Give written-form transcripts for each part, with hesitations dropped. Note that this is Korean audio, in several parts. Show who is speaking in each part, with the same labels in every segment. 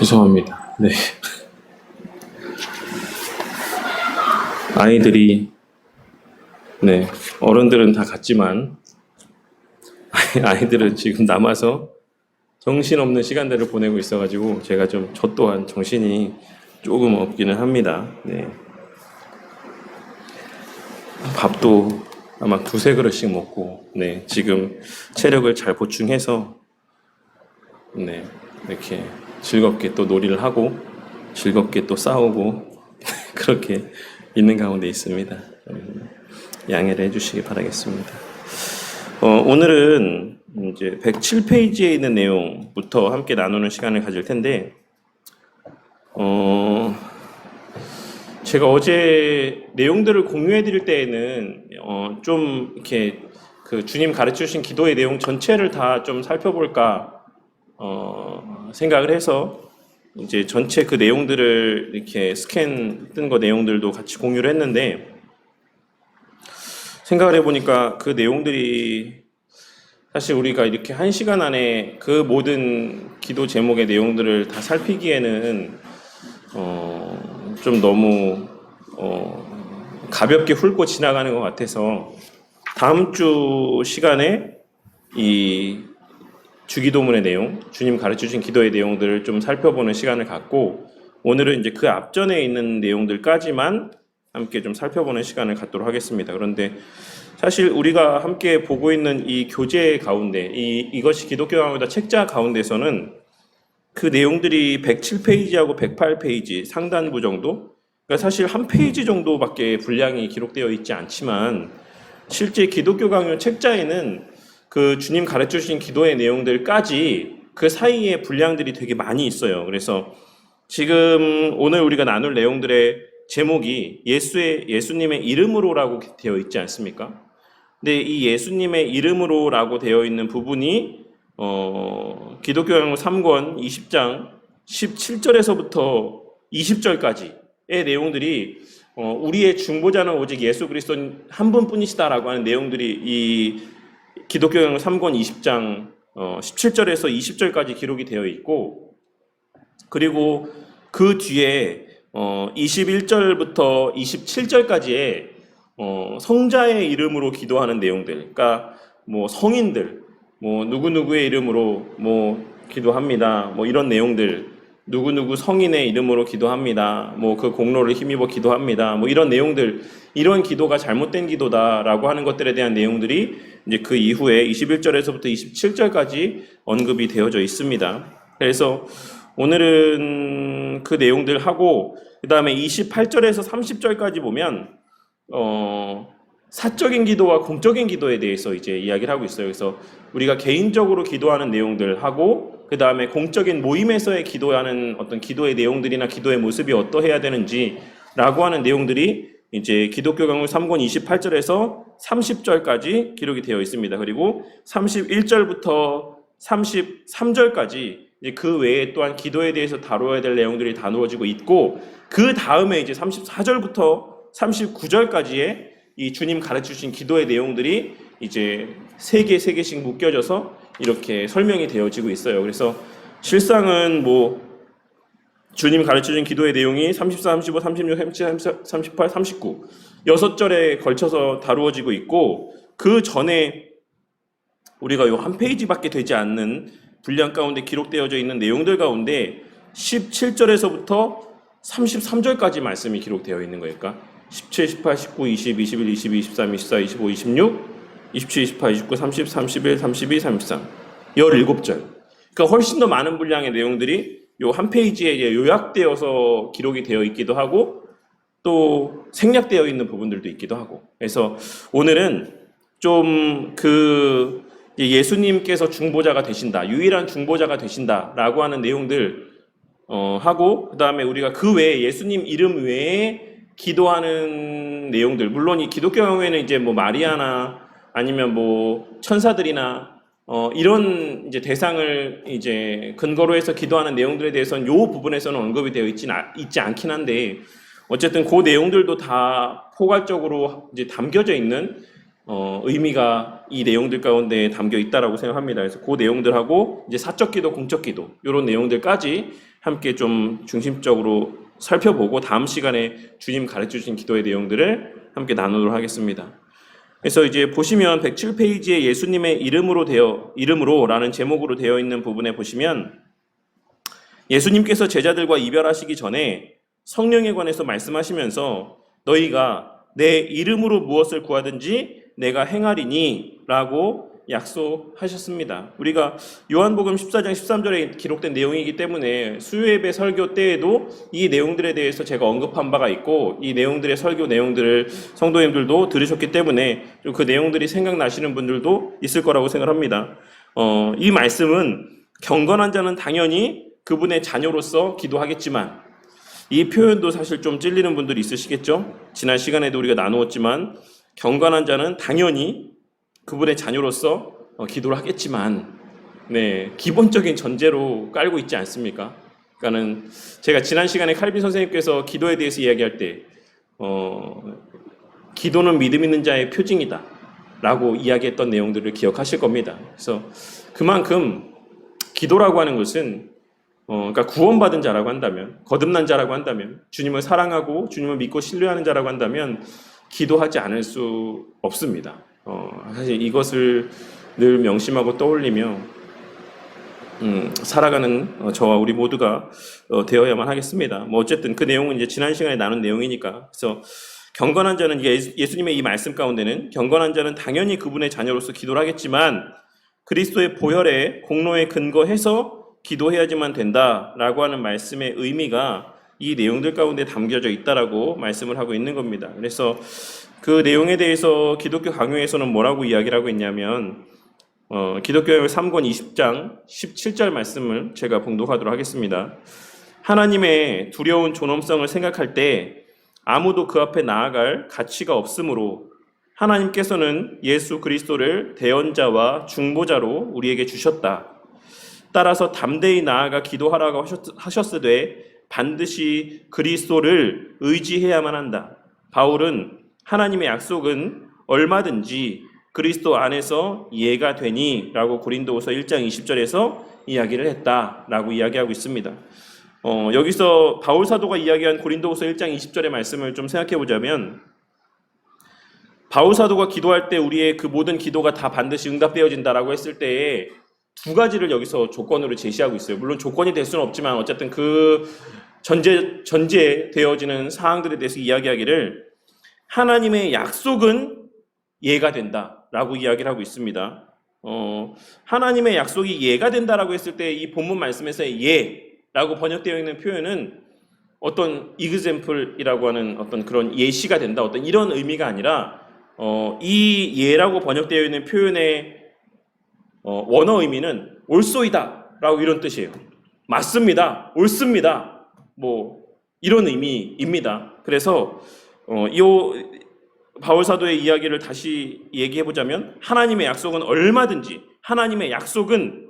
Speaker 1: 죄송합니다. 네. 아이들이, 네, 어른들은 다 갔지만, 아이들은 지금 남아서 정신없는 시간들을 보내고 있어가지고, 제가 저 또한 정신이 조금 없기는 합니다. 네. 밥도 아마 두세 그릇씩 먹고, 네, 지금 체력을 잘 보충해서, 네, 이렇게 즐겁게 또 놀이를 하고, 즐겁게 또 싸우고, 그렇게 있는 가운데 있습니다. 양해를 해주시기 바라겠습니다. 오늘은 이제 107페이지에 있는 내용부터 함께 나누는 시간을 가질 텐데, 제가 어제 내용들을 공유해 드릴 때에는 좀 이렇게 그 주님 가르쳐 주신 기도의 내용 전체를 다 좀 살펴볼까 생각을 해서 이제 전체 그 내용들을 이렇게 스캔 뜬 거 내용들도 같이 공유를 했는데, 생각을 해보니까 그 내용들이 사실 우리가 이렇게 한 시간 안에 그 모든 기도 제목의 내용들을 다 살피기에는 좀 너무 가볍게 훑고 지나가는 것 같아서 다음 주 시간에 이 주기도문의 내용, 주님 가르쳐 주신 기도의 내용들을 좀 살펴보는 시간을 갖고, 오늘은 이제 그 앞전에 있는 내용들까지만 함께 좀 살펴보는 시간을 갖도록 하겠습니다. 그런데 사실 우리가 함께 보고 있는 이 교재 가운데, 이것이 기독교 강화다 책자 가운데서는 그 내용들이 107페이지하고 108페이지 상단부 정도, 그러니까 사실 한 페이지 정도밖에 분량이 기록되어 있지 않지만, 실제 기독교 강요 책자에는 그 주님 가르쳐 주신 기도의 내용들까지 그 사이에 분량들이 되게 많이 있어요. 그래서 지금 오늘 우리가 나눌 내용들의 제목이 예수님의 이름으로라고 되어 있지 않습니까? 근데 이 예수님의 이름으로라고 되어 있는 부분이 기독교 강요 3권 20장 17절에서부터 20절까지의 내용들이 우리의 중보자는 오직 예수 그리스도 한 분뿐이시다라고 하는 내용들이 이 기독교 강요 3권 20장 17절에서 20절까지 기록이 되어 있고, 그리고 그 뒤에 21절부터 27절까지의 성자의 이름으로 기도하는 내용들, 그러니까 뭐 성인들, 뭐 누구누구의 이름으로 뭐 기도합니다, 뭐 이런 내용들, 누구누구 성인의 이름으로 기도합니다, 뭐 그 공로를 힘입어 기도합니다, 뭐 이런 내용들, 이런 기도가 잘못된 기도다라고 하는 것들에 대한 내용들이 이제 그 이후에 21절에서부터 27절까지 언급이 되어져 있습니다. 그래서 오늘은 그 내용들 하고, 그 다음에 28절에서 30절까지 보면 사적인 기도와 공적인 기도에 대해서 이제 이야기를 하고 있어요. 그래서 우리가 개인적으로 기도하는 내용들 하고, 그 다음에 공적인 모임에서의 기도하는 어떤 기도의 내용들이나 기도의 모습이 어떠해야 되는지라고 하는 내용들이 이제 기독교 강요 3권 28절에서 30절까지 기록이 되어 있습니다. 그리고 31절부터 33절까지 그 외에 또한 기도에 대해서 다루어야 될 내용들이 다루어지고 있고, 그 다음에 이제 34절부터 39절까지의 이 주님 가르치신 기도의 내용들이 이제 세 개씩 묶여져서 이렇게 설명이 되어지고 있어요. 그래서 실상은 뭐 주님 가르쳐준 기도의 내용이 34, 35, 36, 37, 38, 39 6절에 걸쳐서 다루어지고 있고, 그 전에 우리가 요 한 페이지밖에 되지 않는 분량 가운데 기록되어져 있는 내용들 가운데 17절에서부터 33절까지 말씀이 기록되어 있는 거니까 17, 18, 19, 20, 21, 22, 23, 24, 25, 26, 27, 28, 29, 30, 31, 32, 33 17절. 그러니까 훨씬 더 많은 분량의 내용들이 요 한 페이지에 요약되어서 기록이 되어 있기도 하고, 또 생략되어 있는 부분들도 있기도 하고. 그래서 오늘은 좀 그 예수님께서 중보자가 되신다, 유일한 중보자가 되신다라고 하는 내용들 하고, 그 다음에 우리가 그 외에 예수님 이름 외에 기도하는 내용들, 물론 이 기독교 경우에는 이제 뭐 마리아나 아니면 뭐 천사들이나 이런 이제 대상을 이제 근거로 해서 기도하는 내용들에 대해서는 요 부분에서는 언급이 되어 있지 않긴 한데, 어쨌든 그 내용들도 다 포괄적으로 이제 담겨져 있는 의미가 이 내용들 가운데 담겨 있다라고 생각합니다. 그래서 그 내용들하고 이제 사적 기도, 공적 기도 이런 내용들까지 함께 좀 중심적으로 살펴보고 다음 시간에 주님 가르쳐 주신 기도의 내용들을 함께 나누도록 하겠습니다. 그래서 이제 보시면 107페이지에 예수님의 이름으로라는 제목으로 되어 있는 부분에 보시면 예수님께서 제자들과 이별하시기 전에 성령에 관해서 말씀하시면서 너희가 내 이름으로 무엇을 구하든지 내가 행하리니 라고 약속하셨습니다. 우리가 요한복음 14장 13절에 기록된 내용이기 때문에 수요예배 설교 때에도 이 내용들에 대해서 제가 언급한 바가 있고 이 내용들의 설교 내용들을 성도님들도 들으셨기 때문에 그 내용들이 생각나시는 분들도 있을 거라고 생각합니다. 이 말씀은 경건한 자는 당연히 그분의 자녀로서 기도하겠지만 이 표현도 사실 좀 찔리는 분들이 있으시겠죠? 지난 시간에도 우리가 나누었지만 경건한 자는 당연히 그분의 자녀로서 기도를 하겠지만 기본적인 전제로 깔고 있지 않습니까? 그러니까는 제가 지난 시간에 칼빈 선생님께서 기도에 대해서 이야기할 때 기도는 믿음 있는 자의 표징이다 라고 이야기했던 내용들을 기억하실 겁니다. 그래서 그만큼 기도라고 하는 것은 그러니까 구원받은 자라고 한다면, 거듭난 자라고 한다면, 주님을 사랑하고 주님을 믿고 신뢰하는 자라고 한다면 기도하지 않을 수 없습니다. 사실 이것을 늘 명심하고 떠올리며 살아가는 저와 우리 모두가 되어야만 하겠습니다. 뭐 어쨌든 그 내용은 이제 지난 시간에 나눈 내용이니까. 그래서 경건한 자는 예수님의 이 말씀 가운데는 경건한 자는 당연히 그분의 자녀로서 기도를 하겠지만 그리스도의 보혈의 공로에 근거해서 기도해야지만 된다라고 하는 말씀의 의미가 이 내용들 가운데 담겨져 있다라고 말씀을 하고 있는 겁니다. 그래서 그 내용에 대해서 기독교 강요에서는 뭐라고 이야기를 하고 있냐면 기독교의 3권 20장 17절 말씀을 제가 봉독하도록 하겠습니다. 하나님의 두려운 존엄성을 생각할 때 아무도 그 앞에 나아갈 가치가 없으므로 하나님께서는 예수 그리스도를 대언자와 중보자로 우리에게 주셨다. 따라서 담대히 나아가 기도하라고 하셨으되 반드시 그리스도를 의지해야만 한다. 바울은 하나님의 약속은 얼마든지 그리스도 안에서 이해가 되니 라고 고린도후서 1장 20절에서 이야기를 했다라고 이야기하고 있습니다. 여기서 바울 사도가 이야기한 고린도후서 1장 20절의 말씀을 좀 생각해 보자면 바울 사도가 기도할 때 우리의 그 모든 기도가 다 반드시 응답되어진다라고 했을 때에 두 가지를 여기서 조건으로 제시하고 있어요. 물론 조건이 될 수는 없지만 어쨌든 그 전제되어지는 사항들에 대해서 이야기하기를 하나님의 약속은 예가 된다라고 이야기를 하고 있습니다. 하나님의 약속이 예가 된다라고 했을 때 이 본문 말씀에서의 예라고 번역되어 있는 표현은 어떤 example이라고 하는 어떤 그런 예시가 된다 어떤 이런 의미가 아니라 이 예라고 번역되어 있는 표현의 원어 의미는 옳소이다 라고 이런 뜻이에요. 맞습니다. 옳습니다. 뭐 이런 의미입니다. 그래서 이 바울 사도의 이야기를 다시 얘기해 보자면 하나님의 약속은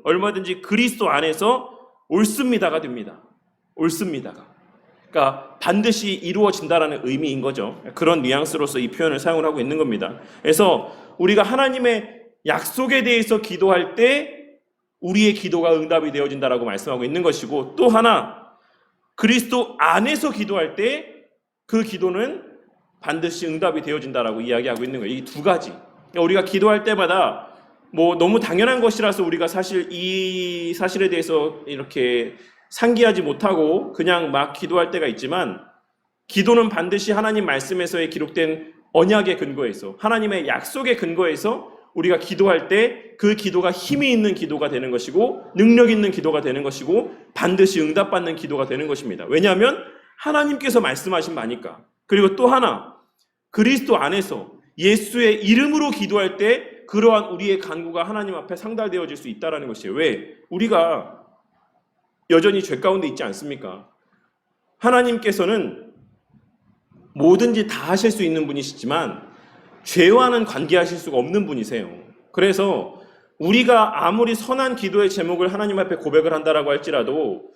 Speaker 1: 얼마든지 그리스도 안에서 옳습니다가 됩니다. 옳습니다가. 그러니까 반드시 이루어진다라는 의미인 거죠. 그런 뉘앙스로서 이 표현을 사용을 하고 있는 겁니다. 그래서 우리가 하나님의 약속에 대해서 기도할 때 우리의 기도가 응답이 되어진다라고 말씀하고 있는 것이고 또 하나 그리스도 안에서 기도할 때 그 기도는 반드시 응답이 되어진다라고 이야기하고 있는 거예요. 이 두 가지. 그러니까 우리가 기도할 때마다 뭐 너무 당연한 것이라서 우리가 사실 이 사실에 대해서 이렇게 상기하지 못하고 그냥 막 기도할 때가 있지만 기도는 반드시 하나님 말씀에서의 기록된 언약의 근거에서 하나님의 약속의 근거에서 우리가 기도할 때 그 기도가 힘이 있는 기도가 되는 것이고 능력 있는 기도가 되는 것이고 반드시 응답받는 기도가 되는 것입니다. 왜냐하면 하나님께서 말씀하신 바니까. 그리고 또 하나 그리스도 안에서 예수의 이름으로 기도할 때 그러한 우리의 간구가 하나님 앞에 상달되어질 수 있다는 것이에요. 왜? 우리가 여전히 죄 가운데 있지 않습니까? 하나님께서는 뭐든지 다 하실 수 있는 분이시지만 죄와는 관계하실 수가 없는 분이세요. 그래서 우리가 아무리 선한 기도의 제목을 하나님 앞에 고백을 한다라고 할지라도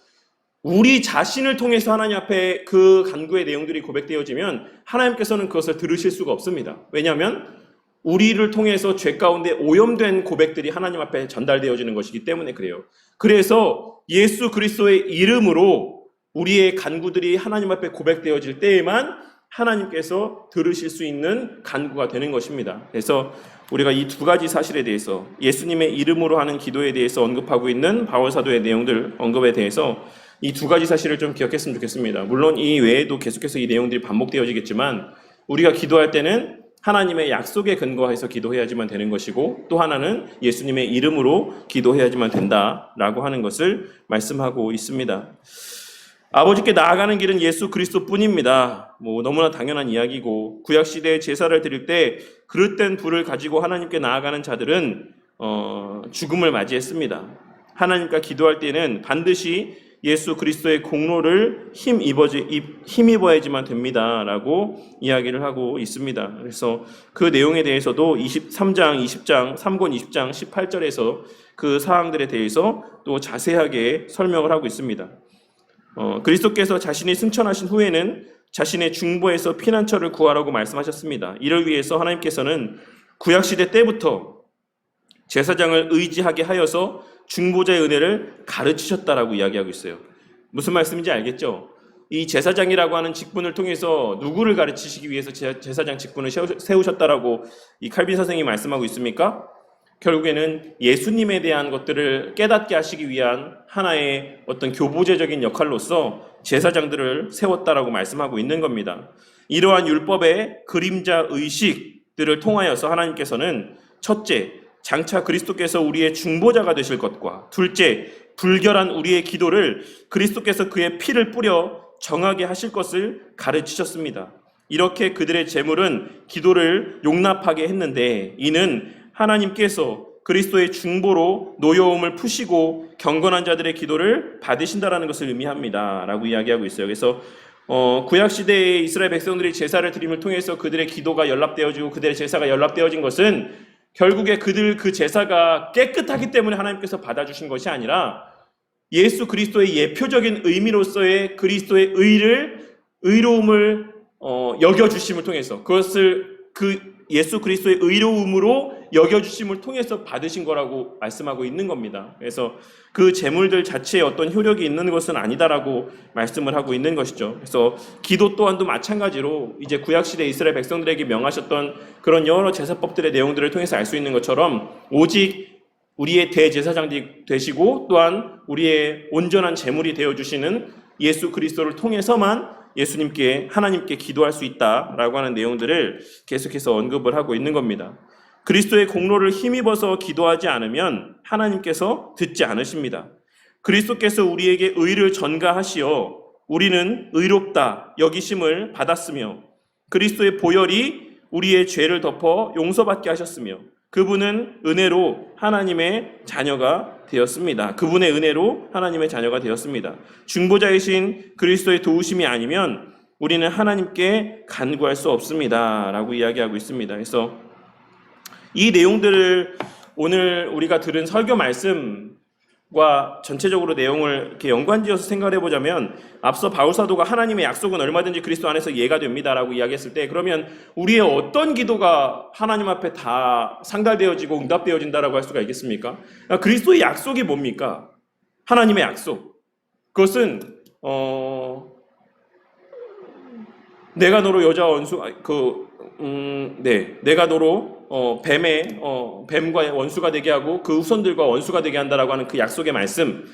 Speaker 1: 우리 자신을 통해서 하나님 앞에 그 간구의 내용들이 고백되어지면 하나님께서는 그것을 들으실 수가 없습니다. 왜냐하면 우리를 통해서 죄 가운데 오염된 고백들이 하나님 앞에 전달되어지는 것이기 때문에 그래요. 그래서 예수 그리스도의 이름으로 우리의 간구들이 하나님 앞에 고백되어질 때에만 하나님께서 들으실 수 있는 간구가 되는 것입니다. 그래서 우리가 이 두 가지 사실에 대해서 예수님의 이름으로 하는 기도에 대해서 언급하고 있는 바울 사도의 내용들 언급에 대해서 이 두 가지 사실을 좀 기억했으면 좋겠습니다. 물론 이 외에도 계속해서 이 내용들이 반복되어지겠지만 우리가 기도할 때는 하나님의 약속에 근거해서 기도해야지만 되는 것이고 또 하나는 예수님의 이름으로 기도해야지만 된다라고 하는 것을 말씀하고 있습니다. 아버지께 나아가는 길은 예수 그리스도뿐입니다. 너무나 당연한 이야기고 구약 시대에 제사를 드릴 때 그릇된 불을 가지고 하나님께 나아가는 자들은 죽음을 맞이했습니다. 하나님과 기도할 때는 반드시 예수 그리스도의 공로를 힘입어야지만 됩니다라고 이야기를 하고 있습니다. 그래서 그 내용에 대해서도 23장, 20장, 3권 20장 18절에서 그 사항들에 대해서 또 자세하게 설명을 하고 있습니다. 그리스도께서 자신이 승천하신 후에는 자신의 중보에서 피난처를 구하라고 말씀하셨습니다. 이를 위해서 하나님께서는 구약시대 때부터 제사장을 의지하게 하여서 중보자의 은혜를 가르치셨다라고 이야기하고 있어요. 무슨 말씀인지 알겠죠? 이 제사장이라고 하는 직분을 통해서 누구를 가르치시기 위해서 제사장 직분을 세우셨다라고 이 칼빈 선생님이 말씀하고 있습니까? 결국에는 예수님에 대한 것들을 깨닫게 하시기 위한 하나의 어떤 교보제적인 역할로서 제사장들을 세웠다라고 말씀하고 있는 겁니다. 이러한 율법의 그림자 의식들을 통하여서 하나님께서는 첫째, 장차 그리스도께서 우리의 중보자가 되실 것과 둘째, 불결한 우리의 기도를 그리스도께서 그의 피를 뿌려 정하게 하실 것을 가르치셨습니다. 이렇게 그들의 재물은 기도를 용납하게 했는데 이는 하나님께서 그리스도의 중보로 노여움을 푸시고 경건한 자들의 기도를 받으신다라는 것을 의미합니다 라고 이야기하고 있어요. 그래서 구약시대의 이스라엘 백성들이 제사를 드림을 통해서 그들의 기도가 연락되어지고 그들의 제사가 연락되어진 것은 결국에 그 제사가 깨끗하기 때문에 하나님께서 받아주신 것이 아니라 예수 그리스도의 예표적인 의미로서의 그리스도의 의로움을 여겨주심을 통해서 그것을 예수 그리스도의 의로움으로 여겨주심을 통해서 받으신 거라고 말씀하고 있는 겁니다. 그래서 그 제물들 자체에 어떤 효력이 있는 것은 아니다라고 말씀을 하고 있는 것이죠. 그래서 기도 또한도 마찬가지로 이제 구약시대 이스라엘 백성들에게 명하셨던 그런 여러 제사법들의 내용들을 통해서 알 수 있는 것처럼 오직 우리의 대제사장이 되시고 또한 우리의 온전한 제물이 되어주시는 예수 그리스도를 통해서만 예수님께 하나님께 기도할 수 있다라고 하는 내용들을 계속해서 언급을 하고 있는 겁니다. 그리스도의 공로를 힘입어서 기도하지 않으면 하나님께서 듣지 않으십니다. 그리스도께서 우리에게 의를 전가하시어 우리는 의롭다 여기심을 받았으며 그리스도의 보혈이 우리의 죄를 덮어 용서받게 하셨으며 그분은 은혜로 하나님의 자녀가 되었습니다. 그분의 은혜로 하나님의 자녀가 되었습니다. 중보자이신 그리스도의 도우심이 아니면 우리는 하나님께 간구할 수 없습니다 라고 이야기하고 있습니다. 그래서 이 내용들을 오늘 우리가 들은 설교 말씀과 전체적으로 내용을 이렇게 연관지어서 생각을 해보자면 앞서 바울 사도가 하나님의 약속은 얼마든지 그리스도 안에서 이해가 됩니다라고 이야기했을 때 그러면 우리의 어떤 기도가 하나님 앞에 다 상달되어지고 응답되어진다라고 할 수가 있겠습니까? 그리스도의 약속이 뭡니까? 하나님의 약속. 그것은 내가 너로 여자 원수 내가 너로 뱀과 원수가 되게 하고 그 후손들과 원수가 되게 한다라고 하는 그 약속의 말씀,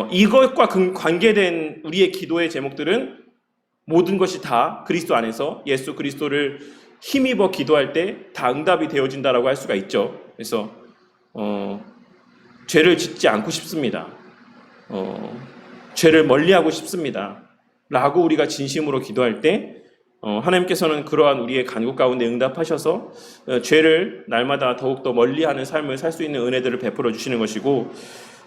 Speaker 1: 이것과 관계된 우리의 기도의 제목들은 모든 것이 다 그리스도 안에서 예수 그리스도를 힘입어 기도할 때 다 응답이 되어진다라고 할 수가 있죠. 그래서 죄를 짓지 않고 싶습니다. 죄를 멀리하고 싶습니다. 라고 우리가 진심으로 기도할 때 하나님께서는 그러한 우리의 간구 가운데 응답하셔서 죄를 날마다 더욱더 멀리하는 삶을 살 수 있는 은혜들을 베풀어 주시는 것이고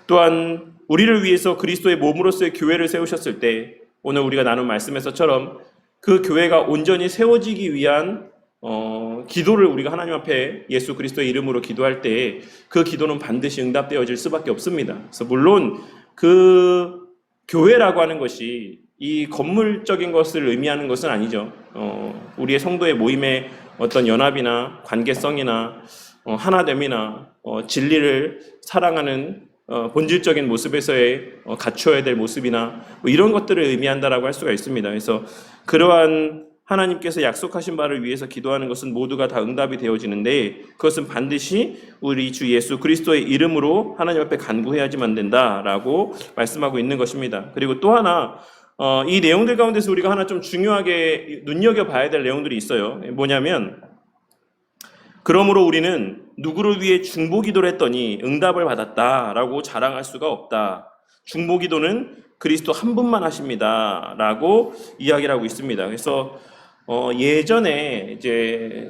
Speaker 1: 또한 우리를 위해서 그리스도의 몸으로서의 교회를 세우셨을 때 오늘 우리가 나눈 말씀에서처럼 그 교회가 온전히 세워지기 위한 기도를 우리가 하나님 앞에 예수 그리스도의 이름으로 기도할 때 그 기도는 반드시 응답되어질 수밖에 없습니다. 그래서 물론 그 교회라고 하는 것이 이 건물적인 것을 의미하는 것은 아니죠. 우리의 성도의 모임의 어떤 연합이나 관계성이나 하나됨이나 진리를 사랑하는 본질적인 모습에서의 갖추어야 될 모습이나 뭐 이런 것들을 의미한다라고 할 수가 있습니다. 그래서 그러한 하나님께서 약속하신 바를 위해서 기도하는 것은 모두가 다 응답이 되어지는데 그것은 반드시 우리 주 예수 그리스도의 이름으로 하나님 앞에 간구해야지만 된다라고 말씀하고 있는 것입니다. 그리고 또 하나 이 내용들 가운데서 우리가 하나 좀 중요하게 눈여겨봐야 될 내용들이 있어요. 뭐냐면 그러므로 우리는 누구를 위해 중보기도를 했더니 응답을 받았다라고 자랑할 수가 없다. 중보기도는 그리스도 한 분만 하십니다. 라고 이야기를 하고 있습니다. 그래서 예전에 이제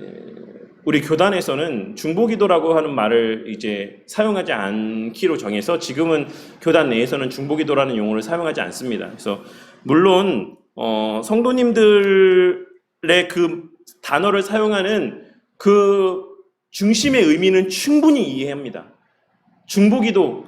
Speaker 1: 우리 교단에서는 중보기도라고 하는 말을 이제 사용하지 않기로 정해서 지금은 교단 내에서는 중보기도라는 용어를 사용하지 않습니다. 그래서 물론 성도님들의 그 단어를 사용하는 그 중심의 의미는 충분히 이해합니다. 중보기도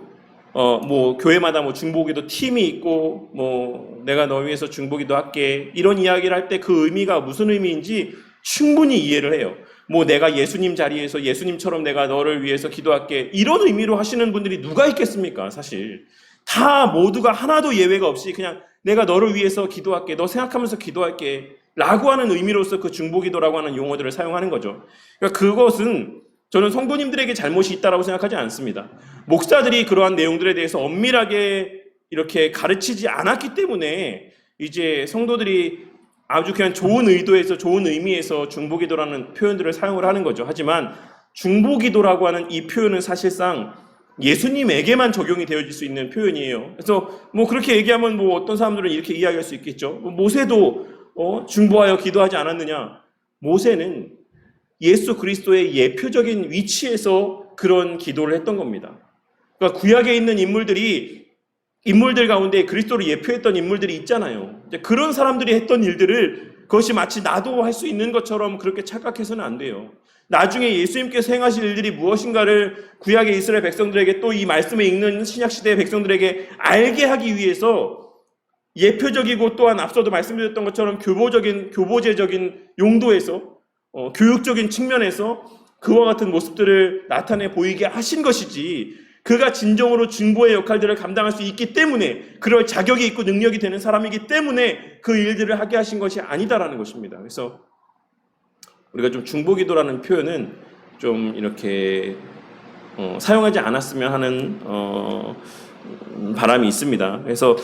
Speaker 1: 뭐 교회마다 뭐 중보기도 팀이 있고 뭐 내가 너 위해서 중보기도 할게 이런 이야기를 할 때 그 의미가 무슨 의미인지 충분히 이해를 해요. 뭐 내가 예수님 자리에서 예수님처럼 내가 너를 위해서 기도할게 이런 의미로 하시는 분들이 누가 있겠습니까? 사실 다 모두가 하나도 예외가 없이 그냥 내가 너를 위해서 기도할게 너 생각하면서 기도할게 라고 하는 의미로서 그 중보기도라고 하는 용어들을 사용하는 거죠. 그러니까 그것은 저는 성도님들에게 잘못이 있다라고 생각하지 않습니다. 목사들이 그러한 내용들에 대해서 엄밀하게 이렇게 가르치지 않았기 때문에 이제 성도들이 아주 그냥 좋은 의도에서 좋은 의미에서 중보기도라는 표현들을 사용을 하는 거죠. 하지만 중보기도라고 하는 이 표현은 사실상 예수님에게만 적용이 되어질 수 있는 표현이에요. 그래서 뭐 그렇게 얘기하면 뭐 어떤 사람들은 이렇게 이야기할 수 있겠죠. 모세도 중보하여 기도하지 않았느냐? 모세는 예수 그리스도의 예표적인 위치에서 그런 기도를 했던 겁니다. 그러니까 구약에 있는 인물들 가운데 그리스도를 예표했던 인물들이 있잖아요. 이제 그런 사람들이 했던 일들을 그것이 마치 나도 할 수 있는 것처럼 그렇게 착각해서는 안 돼요. 나중에 예수님께서 행하실 일들이 무엇인가를 구약의 이스라엘 백성들에게 또 이 말씀을 읽는 신약시대의 백성들에게 알게 하기 위해서 예표적이고 또한 앞서도 말씀드렸던 것처럼 교보제적인 용도에서 교육적인 측면에서 그와 같은 모습들을 나타내 보이게 하신 것이지 그가 진정으로 중보의 역할들을 감당할 수 있기 때문에 그럴 자격이 있고 능력이 되는 사람이기 때문에 그 일들을 하게 하신 것이 아니다라는 것입니다. 그래서 우리가 좀 중보기도라는 표현은 좀 이렇게 사용하지 않았으면 하는 바람이 있습니다. 그래서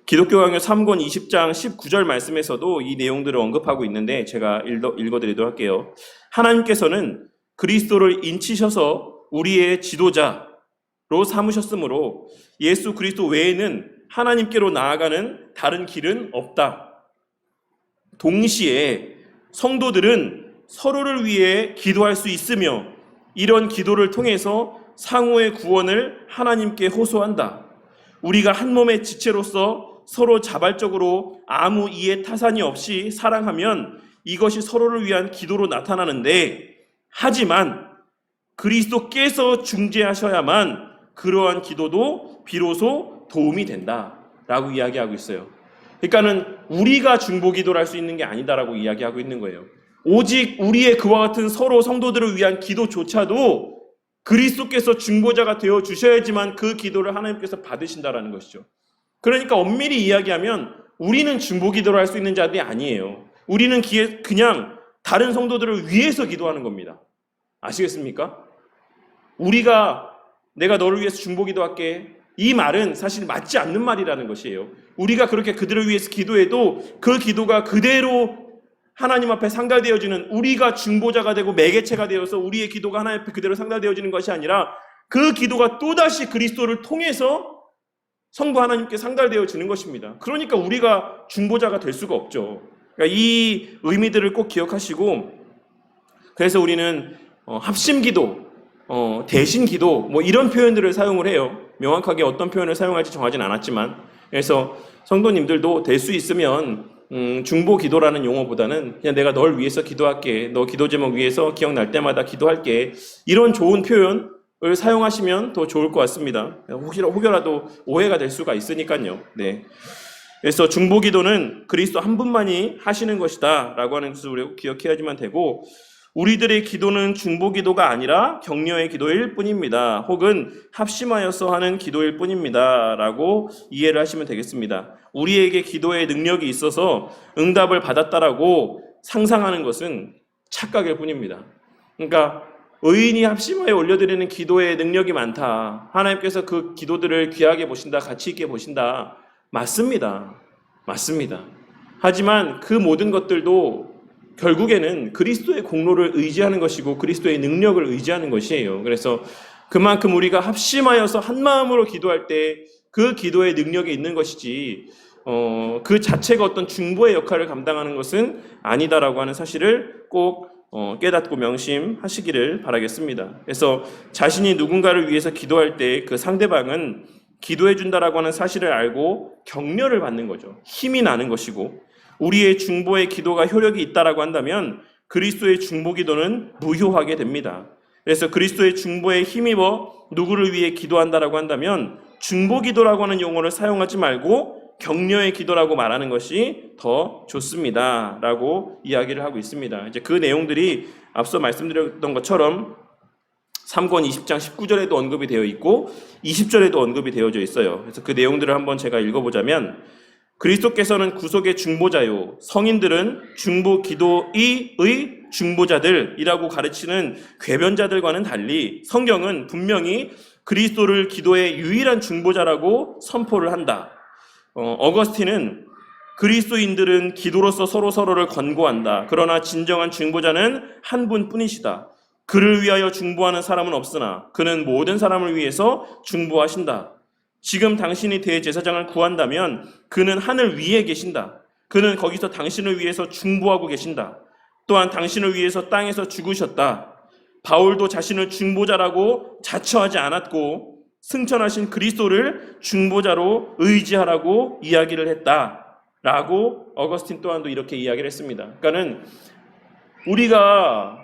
Speaker 1: 기독교강요 3권 20장 19절 말씀에서도 이 내용들을 언급하고 있는데 제가 읽어드리도록 할게요. 하나님께서는 그리스도를 인치셔서 우리의 지도자로 삼으셨으므로 예수 그리스도 외에는 하나님께로 나아가는 다른 길은 없다. 동시에 성도들은 서로를 위해 기도할 수 있으며 이런 기도를 통해서 상호의 구원을 하나님께 호소한다. 우리가 한 몸의 지체로서 서로 자발적으로 아무 이해 타산이 없이 사랑하면 이것이 서로를 위한 기도로 나타나는데 하지만 그리스도께서 중재하셔야만 그러한 기도도 비로소 도움이 된다라고 이야기하고 있어요. 그러니까는 우리가 중보기도를 할 수 있는 게 아니다라고 이야기하고 있는 거예요. 오직 우리의 그와 같은 서로 성도들을 위한 기도조차도 그리스도께서 중보자가 되어 주셔야지만 그 기도를 하나님께서 받으신다라는 것이죠. 그러니까 엄밀히 이야기하면 우리는 중보기도를 할 수 있는 자들이 아니에요. 우리는 그냥 다른 성도들을 위해서 기도하는 겁니다. 아시겠습니까? 우리가 내가 너를 위해서 중보기도할게 이 말은 사실 맞지 않는 말이라는 것이에요. 우리가 그렇게 그들을 위해서 기도해도 그 기도가 그대로 하나님 앞에 상달되어지는 우리가 중보자가 되고 매개체가 되어서 우리의 기도가 하나님 앞에 그대로 상달되어지는 것이 아니라 그 기도가 또다시 그리스도를 통해서 성부 하나님께 상달되어지는 것입니다. 그러니까 우리가 중보자가 될 수가 없죠. 그러니까 이 의미들을 꼭 기억하시고 그래서 우리는 합심기도, 대신기도 뭐 이런 표현들을 사용을 해요. 명확하게 어떤 표현을 사용할지 정하진 않았지만 그래서 성도님들도 될 수 있으면 중보기도라는 용어보다는 그냥 내가 널 위해서 기도할게, 너 기도 제목 위해서 기억날 때마다 기도할게 이런 좋은 표현을 사용하시면 더 좋을 것 같습니다. 혹여라도 오해가 될 수가 있으니까요. 네. 그래서 중보기도는 그리스도 한 분만이 하시는 것이다 라고 하는 것을 우리가 기억해야지만 되고 우리들의 기도는 중보 기도가 아니라 격려의 기도일 뿐입니다. 혹은 합심하여서 하는 기도일 뿐입니다. 라고 이해를 하시면 되겠습니다. 우리에게 기도의 능력이 있어서 응답을 받았다라고 상상하는 것은 착각일 뿐입니다. 그러니까 의인이 합심하여 올려드리는 기도의 능력이 많다. 하나님께서 그 기도들을 귀하게 보신다. 가치 있게 보신다. 맞습니다. 맞습니다. 하지만 그 모든 것들도 결국에는 그리스도의 공로를 의지하는 것이고 그리스도의 능력을 의지하는 것이에요. 그래서 그만큼 우리가 합심하여서 한 마음으로 기도할 때 그 기도의 능력이 있는 것이지 그 자체가 어떤 중보의 역할을 감당하는 것은 아니다라고 하는 사실을 꼭 깨닫고 명심하시기를 바라겠습니다. 그래서 자신이 누군가를 위해서 기도할 때 그 상대방은 기도해 준다라고 하는 사실을 알고 격려를 받는 거죠. 힘이 나는 것이고 우리의 중보의 기도가 효력이 있다라고 한다면 그리스도의 중보 기도는 무효하게 됩니다. 그래서 그리스도의 중보에 힘입어 누구를 위해 기도한다라고 한다면 중보 기도라고 하는 용어를 사용하지 말고 격려의 기도라고 말하는 것이 더 좋습니다. 라고 이야기를 하고 있습니다. 이제 그 내용들이 앞서 말씀드렸던 것처럼 3권 20장 19절에도 언급이 되어 있고 20절에도 언급이 되어져 있어요. 그래서 그 내용들을 한번 제가 읽어보자면 그리스도께서는 구속의 중보자요 성인들은 중보 기도의 중보자들이라고 가르치는 궤변자들과는 달리 성경은 분명히 그리스도를 기도의 유일한 중보자라고 선포를 한다. 어거스틴은 그리스도인들은 기도로서 서로를 권고한다. 그러나 진정한 중보자는 한 분뿐이시다. 그를 위하여 중보하는 사람은 없으나 그는 모든 사람을 위해서 중보하신다. 지금 당신이 대제사장을 구한다면 그는 하늘 위에 계신다. 그는 거기서 당신을 위해서 중보하고 계신다. 또한 당신을 위해서 땅에서 죽으셨다. 바울도 자신을 중보자라고 자처하지 않았고 승천하신 그리스도를 중보자로 의지하라고 이야기를 했다라고 어거스틴 또한도 이렇게 이야기를 했습니다. 그러니까는 우리가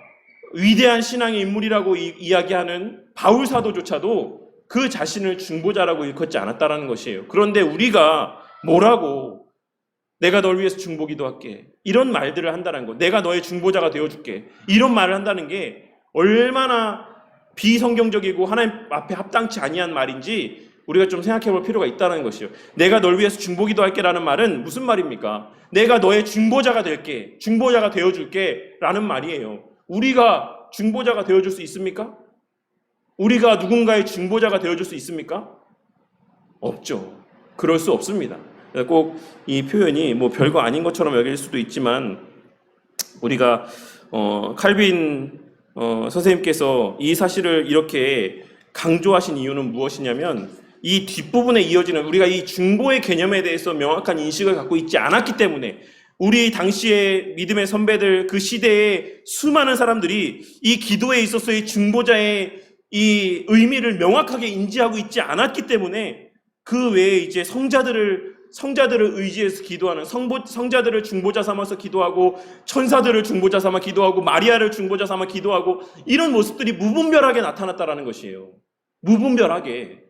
Speaker 1: 위대한 신앙의 인물이라고 이야기하는 바울 사도조차도 그 자신을 중보자라고 일컫지 않았다라는 것이에요. 그런데 우리가 뭐라고 내가 널 위해서 중보 기도할게 이런 말들을 한다는 거, 내가 너의 중보자가 되어줄게 이런 말을 한다는 게 얼마나 비성경적이고 하나님 앞에 합당치 아니한 말인지 우리가 좀 생각해 볼 필요가 있다는 것이요. 내가 널 위해서 중보 기도할게 라는 말은 무슨 말입니까? 내가 너의 중보자가 될게, 중보자가 되어줄게 라는 말이에요. 우리가 중보자가 되어줄 수 있습니까? 우리가 누군가의 중보자가 되어줄 수 있습니까? 없죠. 그럴 수 없습니다. 꼭 이 표현이 뭐 별거 아닌 것처럼 여길 수도 있지만 우리가 칼빈 선생님께서 이 사실을 이렇게 강조하신 이유는 무엇이냐면 이 뒷부분에 이어지는 우리가 이 중보의 개념에 대해서 명확한 인식을 갖고 있지 않았기 때문에 우리 당시의 믿음의 선배들 그 시대의 수많은 사람들이 이 기도에 있어서의 중보자의 이 의미를 명확하게 인지하고 있지 않았기 때문에 그 외에 이제 성자들을 의지해서 기도하는 성자들을 중보자 삼아서 기도하고 천사들을 중보자 삼아 기도하고 마리아를 중보자 삼아 기도하고 이런 모습들이 무분별하게 나타났다라는 것이에요. 무분별하게.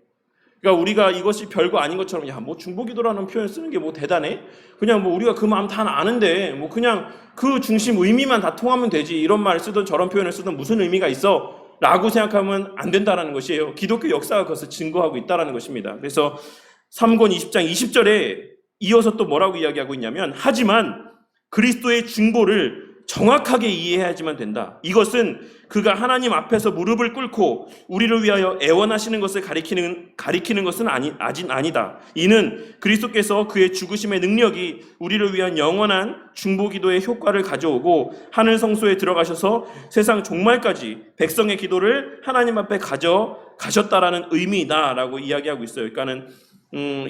Speaker 1: 그러니까 우리가 이것이 별거 아닌 것처럼 야, 뭐 중보 기도라는 표현 쓰는 게 뭐 대단해? 그냥 뭐 우리가 그 마음 다 아는데 뭐 그냥 그 중심 의미만 다 통하면 되지. 이런 말을 쓰든 저런 표현을 쓰든 무슨 의미가 있어? 라고 생각하면 안 된다는 것이에요. 기독교 역사가 그것을 증거하고 있다는 것입니다. 그래서 3권 20장 20절에 이어서 또 뭐라고 이야기하고 있냐면 하지만 그리스도의 중보를 정확하게 이해해야지만 된다. 이것은 그가 하나님 앞에서 무릎을 꿇고 우리를 위하여 애원하시는 것을 가리키는 것은 아니다. 이는 그리스도께서 그의 죽으심의 능력이 우리를 위한 영원한 중보 기도의 효과를 가져오고 하늘 성소에 들어가셔서 세상 종말까지 백성의 기도를 하나님 앞에 가져가셨다라는 의미다라고 이야기하고 있어요. 그러니까는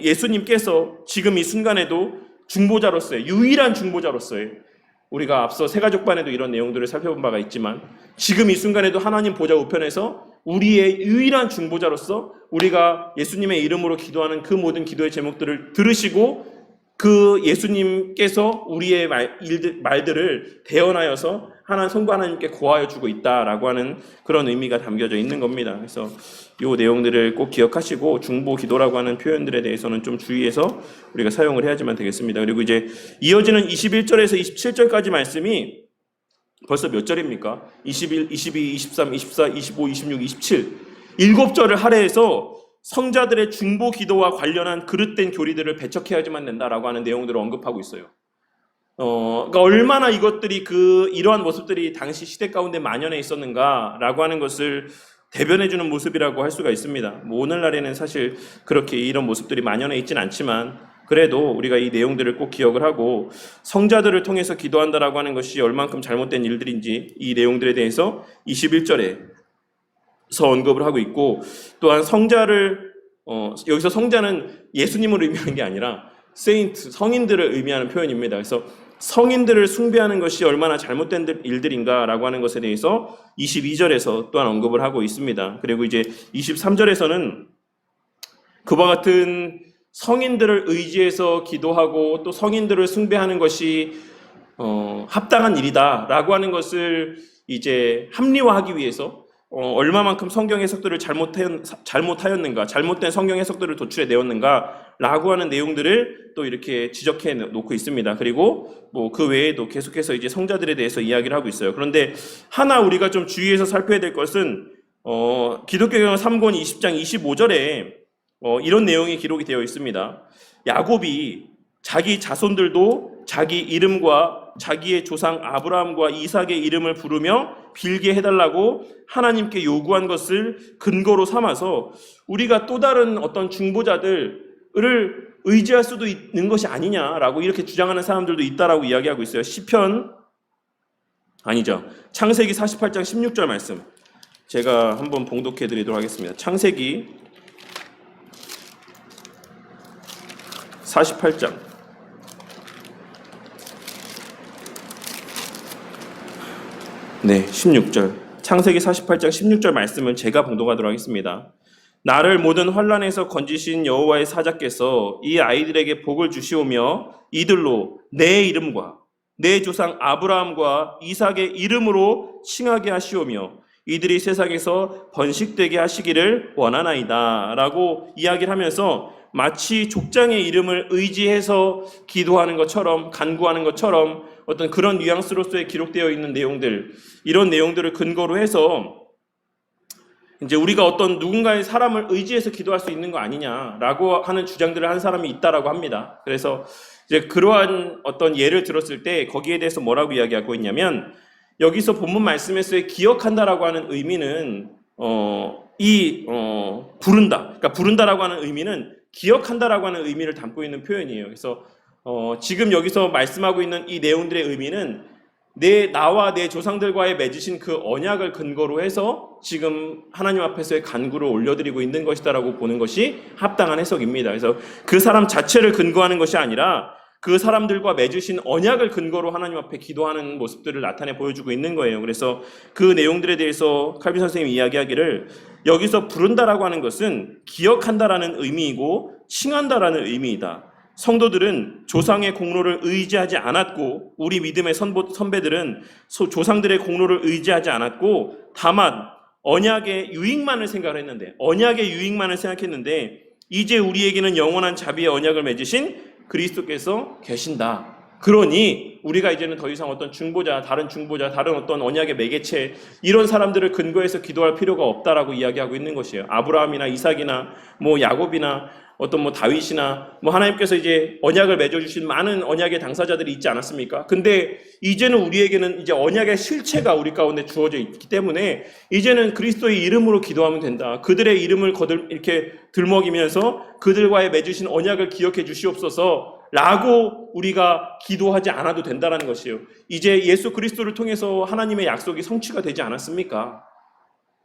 Speaker 1: 예수님께서 지금 이 순간에도 중보자로서의 유일한 중보자로서의 우리가 앞서 새가족반에도 이런 내용들을 살펴본 바가 있지만 지금 이 순간에도 하나님 보좌 우편에서 우리의 유일한 중보자로서 우리가 예수님의 이름으로 기도하는 그 모든 기도의 제목들을 들으시고 그 예수님께서 우리의 말들을 대언하여서 하나님 성부 하나님께 고하여 주고 있다라고 하는 그런 의미가 담겨져 있는 겁니다. 그래서 이 내용들을 꼭 기억하시고 중보 기도라고 하는 표현들에 대해서는 좀 주의해서 우리가 사용을 해야지만 되겠습니다. 그리고 이제 이어지는 21절에서 27절까지 말씀이 벌써 몇 절입니까? 21, 22, 23, 24, 25, 26, 27. 7절을 할애해서 성자들의 중보 기도와 관련한 그릇된 교리들을 배척해야지만 된다라고 하는 내용들을 언급하고 있어요. 그러니까 얼마나 이것들이 이러한 모습들이 당시 시대 가운데 만연해 있었는가라고 하는 것을 대변해주는 모습이라고 할 수가 있습니다. 뭐 오늘날에는 사실 그렇게 이런 모습들이 만연해 있진 않지만 그래도 우리가 이 내용들을 꼭 기억을 하고 성자들을 통해서 기도한다라고 하는 것이 얼만큼 잘못된 일들인지 이 내용들에 대해서 21절에서 언급을 하고 있고, 또한 성자를 여기서 성자는 예수님을 의미하는 게 아니라 세인트, 성인들을 의미하는 표현입니다. 그래서 성인들을 숭배하는 것이 얼마나 잘못된 일들인가라고 하는 것에 대해서 22절에서 또한 언급을 하고 있습니다. 그리고 이제 23절에서는 그와 같은 성인들을 의지해서 기도하고 또 성인들을 숭배하는 것이 합당한 일이다라고 하는 것을 이제 합리화하기 위해서 얼마만큼 성경 해석들을 잘못하였는가, 잘못된 성경 해석들을 도출해 내었는가라고 하는 내용들을 또 이렇게 지적해 놓고 있습니다. 그리고 뭐 그 외에도 계속해서 이제 성자들에 대해서 이야기를 하고 있어요. 그런데 하나 우리가 좀 주의해서 살펴야 될 것은 기독교경 3권 20장 25절에 이런 내용이 기록이 되어 있습니다. 야곱이 자기 자손들도 자기 이름과 자기의 조상 아브라함과 이삭의 이름을 부르며 빌게 해달라고 하나님께 요구한 것을 근거로 삼아서 우리가 또 다른 어떤 중보자들을 의지할 수도 있는 것이 아니냐라고 이렇게 주장하는 사람들도 있다라고 이야기하고 있어요. 시편 아니죠. 창세기 48장 16절 말씀 제가 한번 봉독해 드리도록 하겠습니다. 창세기 48장 네, 16절. 창세기 48장 16절 말씀을 제가 봉독하도록 하겠습니다. 나를 모든 환난에서 건지신 여호와의 사자께서 이 아이들에게 복을 주시오며 이들로 내 이름과 내 조상 아브라함과 이삭의 이름으로 칭하게 하시오며 이들이 세상에서 번식되게 하시기를 원하나이다 라고 이야기를 하면서 마치 족장의 이름을 의지해서 기도하는 것처럼, 간구하는 것처럼 어떤 그런 뉘앙스로서의 기록되어 있는 내용들, 이런 내용들을 근거로 해서 이제 우리가 어떤 누군가의 사람을 의지해서 기도할 수 있는 거 아니냐라고 하는 주장들을 한 사람이 있다라고 합니다. 그래서 이제 그러한 어떤 예를 들었을 때 거기에 대해서 뭐라고 이야기하고 있냐면, 여기서 본문 말씀에서의 기억한다라고 하는 의미는 부른다. 그러니까 부른다라고 하는 의미는 기억한다라고 하는 의미를 담고 있는 표현이에요. 그래서 지금 여기서 말씀하고 있는 이 내용들의 의미는 나와 내 조상들과의 맺으신 그 언약을 근거로 해서 지금 하나님 앞에서의 간구를 올려드리고 있는 것이다라고 보는 것이 합당한 해석입니다. 그래서 그 사람 자체를 근거하는 것이 아니라 그 사람들과 맺으신 언약을 근거로 하나님 앞에 기도하는 모습들을 나타내 보여주고 있는 거예요. 그래서 그 내용들에 대해서 칼빈 선생님이 이야기하기를 여기서 부른다라고 하는 것은 기억한다라는 의미이고 칭한다라는 의미이다. 성도들은 조상의 공로를 의지하지 않았고 우리 믿음의 선배들은 조상들의 공로를 의지하지 않았고 다만 언약의 유익만을 생각했는데 이제 우리에게는 영원한 자비의 언약을 맺으신 그리스도께서 계신다. 그러니 우리가 이제는 더 이상 어떤 중보자, 다른 어떤 언약의 매개체 이런 사람들을 근거해서 기도할 필요가 없다라고 이야기하고 있는 것이에요. 아브라함이나 이삭이나 야곱이나 어떤 다윗이나 하나님께서 이제 언약을 맺어주신 많은 언약의 당사자들이 있지 않았습니까? 근데 이제는 우리에게는 이제 언약의 실체가 우리 가운데 주어져 있기 때문에 이제는 그리스도의 이름으로 기도하면 된다. 그들의 이름을 이렇게 들먹이면서 그들과의 맺으신 언약을 기억해 주시옵소서 라고 우리가 기도하지 않아도 된다는 것이에요. 이제 예수 그리스도를 통해서 하나님의 약속이 성취가 되지 않았습니까?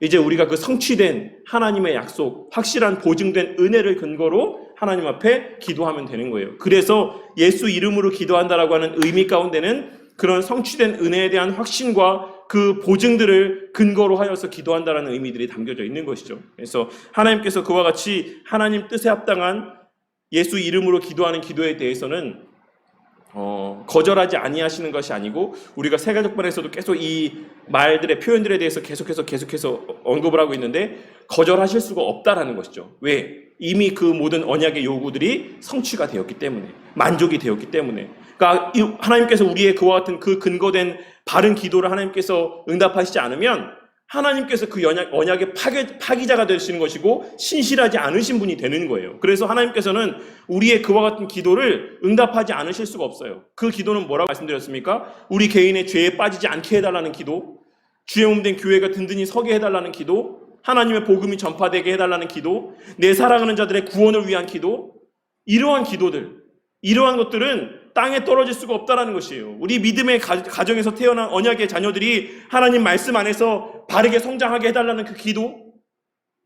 Speaker 1: 이제 우리가 그 성취된 하나님의 약속, 확실한 보증된 은혜를 근거로 하나님 앞에 기도하면 되는 거예요. 그래서 예수 이름으로 기도한다라고 하는 의미 가운데는 그런 성취된 은혜에 대한 확신과 그 보증들을 근거로 하여서 기도한다라는 의미들이 담겨져 있는 것이죠. 그래서 하나님께서 그와 같이 하나님 뜻에 합당한 예수 이름으로 기도하는 기도에 대해서는 거절하지 아니하시는 것이 아니고 우리가 세가족반에서도 계속 이 말들의 표현들에 대해서 계속해서 언급을 하고 있는데 거절하실 수가 없다라는 것이죠. 왜? 이미 그 모든 언약의 요구들이 성취가 되었기 때문에, 만족이 되었기 때문에. 그러니까 하나님께서 우리의 그와 같은 그 근거된 바른 기도를 하나님께서 응답하시지 않으면 하나님께서 그 언약의 파기자가 되시는 것이고 신실하지 않으신 분이 되는 거예요. 그래서 하나님께서는 우리의 그와 같은 기도를 응답하지 않으실 수가 없어요. 그 기도는 뭐라고 말씀드렸습니까? 우리 개인의 죄에 빠지지 않게 해달라는 기도, 주의 몸된 교회가 든든히 서게 해달라는 기도, 하나님의 복음이 전파되게 해달라는 기도, 내 사랑하는 자들의 구원을 위한 기도, 이러한 기도들, 이러한 것들은 땅에 떨어질 수가 없다는 것이에요. 우리 믿음의 가정에서 태어난 언약의 자녀들이 하나님 말씀 안에서 바르게 성장하게 해달라는 그 기도,